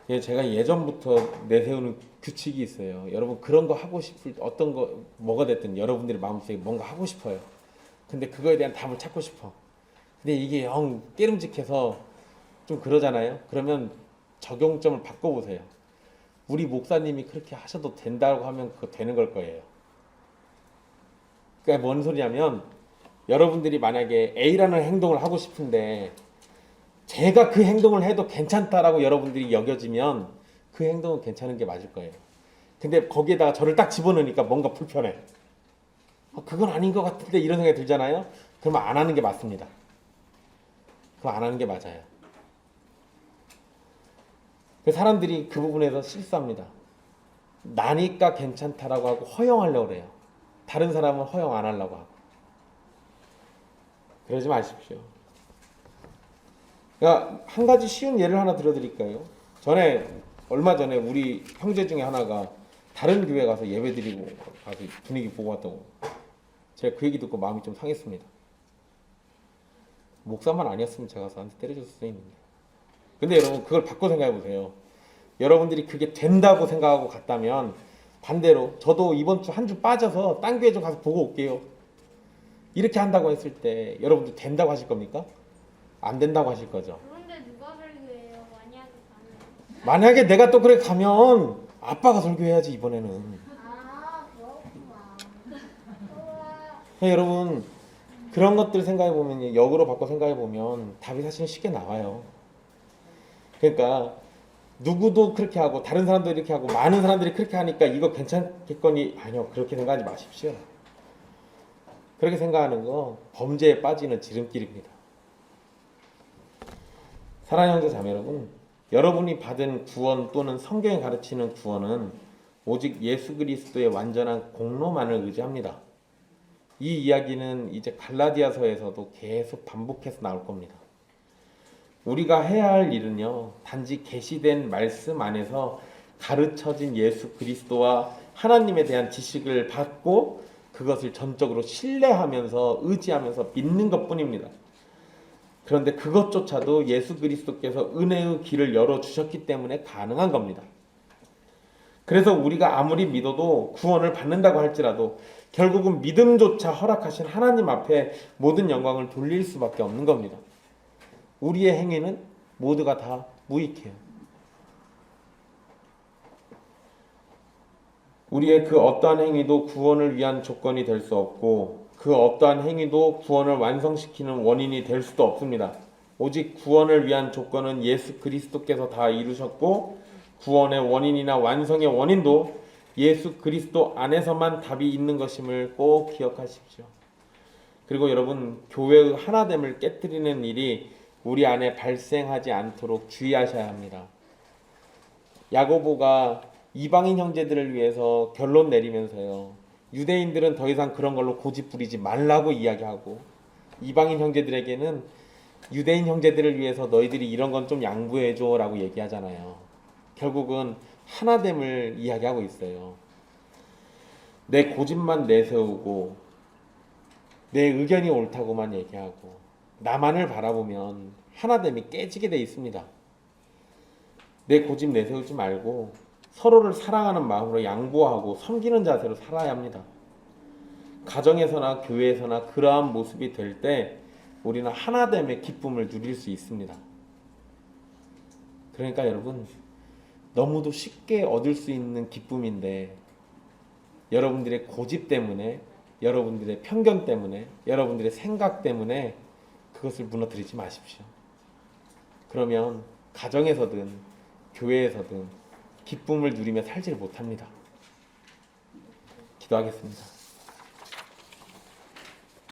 제가 예전부터 내세우는 규칙이 있어요. 여러분 그런 거 하고 싶을 때 어떤 거 뭐가 됐든 여러분들이 마음속에 뭔가 하고 싶어요. 근데 그거에 대한 답을 찾고 싶어. 근데 이게 영 깨름직해서 좀 그러잖아요. 그러면 적용점을 바꿔보세요. 우리 목사님이 그렇게 하셔도 된다고 하면 그거 되는 걸 거예요. 그러니까 뭔 소리냐면 여러분들이 만약에 A라는 행동을 하고 싶은데 제가 그 행동을 해도 괜찮다라고 여러분들이 여겨지면 그 행동은 괜찮은 게 맞을 거예요. 근데 거기에다가 저를 딱 집어넣으니까 뭔가 불편해. 그건 아닌 것 같은데 이런 생각이 들잖아요. 그러면 안 하는 게 맞습니다. 그럼 안 하는 게 맞아요. 사람들이 그 부분에서 실수합니다. 나니까 괜찮다라고 하고 허용하려고 그래요. 다른 사람은 허용 안 하려고 하고. 그러지 마십시오. 그러니까 한 가지 쉬운 예를 하나 들어드릴까요? 얼마 전에 우리 형제 중에 하나가 다른 교회 가서 예배 드리고 가서 분위기 보고 왔다고. 제가 그 얘기 듣고 마음이 좀 상했습니다. 목사만 아니었으면 제가 저한테 때려줄 수 있는데. 근데 여러분 그걸 바꿔 생각해 보세요. 여러분들이 그게 된다고 생각하고 갔다면 반대로 저도 이번 주 한 주 빠져서 딴 교회 좀 가서 보고 올게요. 이렇게 한다고 했을 때 여러분들 된다고 하실 겁니까? 안 된다고 하실 거죠. 그런데 누가 설교해요? 만약에 가면. 만약에 내가 또 그래 가면 아빠가 설교해야지 이번에는. 아, 그렇구나. 여러분 그런 것들 생각해 보면 역으로 바꿔 생각해 보면 답이 사실 쉽게 나와요. 그러니까 누구도 그렇게 하고 다른 사람도 이렇게 하고 많은 사람들이 그렇게 하니까 이거 괜찮겠거니 아니요 그렇게 생각하지 마십시오. 그렇게 생각하는 거 범죄에 빠지는 지름길입니다. 사랑하는 형제 자매 여러분, 여러분이 받은 구원 또는 성경이 가르치는 구원은 오직 예수 그리스도의 완전한 공로만을 의지합니다. 이 이야기는 이제 갈라디아서에서도 계속 반복해서 나올 겁니다. 우리가 해야 할 일은요, 단지 계시된 말씀 안에서 가르쳐진 예수 그리스도와 하나님에 대한 지식을 받고 그것을 전적으로 신뢰하면서 의지하면서 믿는 것뿐입니다. 그런데 그것조차도 예수 그리스도께서 은혜의 길을 열어주셨기 때문에 가능한 겁니다. 그래서 우리가 아무리 믿어도 구원을 받는다고 할지라도 결국은 믿음조차 허락하신 하나님 앞에 모든 영광을 돌릴 수밖에 없는 겁니다. 우리의 행위는 모두가 다 무익해요. 우리의 그 어떠한 행위도 구원을 위한 조건이 될 수 없고 그 어떠한 행위도 구원을 완성시키는 원인이 될 수도 없습니다. 오직 구원을 위한 조건은 예수 그리스도께서 다 이루셨고 구원의 원인이나 완성의 원인도 예수 그리스도 안에서만 답이 있는 것임을 꼭 기억하십시오. 그리고 여러분 교회의 하나됨을 깨뜨리는 일이 우리 안에 발생하지 않도록 주의하셔야 합니다. 야고보가 이방인 형제들을 위해서 결론 내리면서요. 유대인들은 더 이상 그런 걸로 고집 부리지 말라고 이야기하고 이방인 형제들에게는 유대인 형제들을 위해서 너희들이 이런 건 좀 양보해줘 라고 얘기하잖아요. 결국은 하나됨을 이야기하고 있어요. 내 고집만 내세우고 내 의견이 옳다고만 얘기하고 나만을 바라보면 하나됨이 깨지게 돼 있습니다. 내 고집 내세우지 말고 서로를 사랑하는 마음으로 양보하고 섬기는 자세로 살아야 합니다. 가정에서나 교회에서나 그러한 모습이 될 때 우리는 하나됨의 기쁨을 누릴 수 있습니다. 그러니까 여러분 너무도 쉽게 얻을 수 있는 기쁨인데 여러분들의 고집 때문에 여러분들의 편견 때문에 여러분들의 생각 때문에 그것을 무너뜨리지 마십시오. 그러면 가정에서든 교회에서든 기쁨을 누리며 살지를 못합니다. 기도하겠습니다.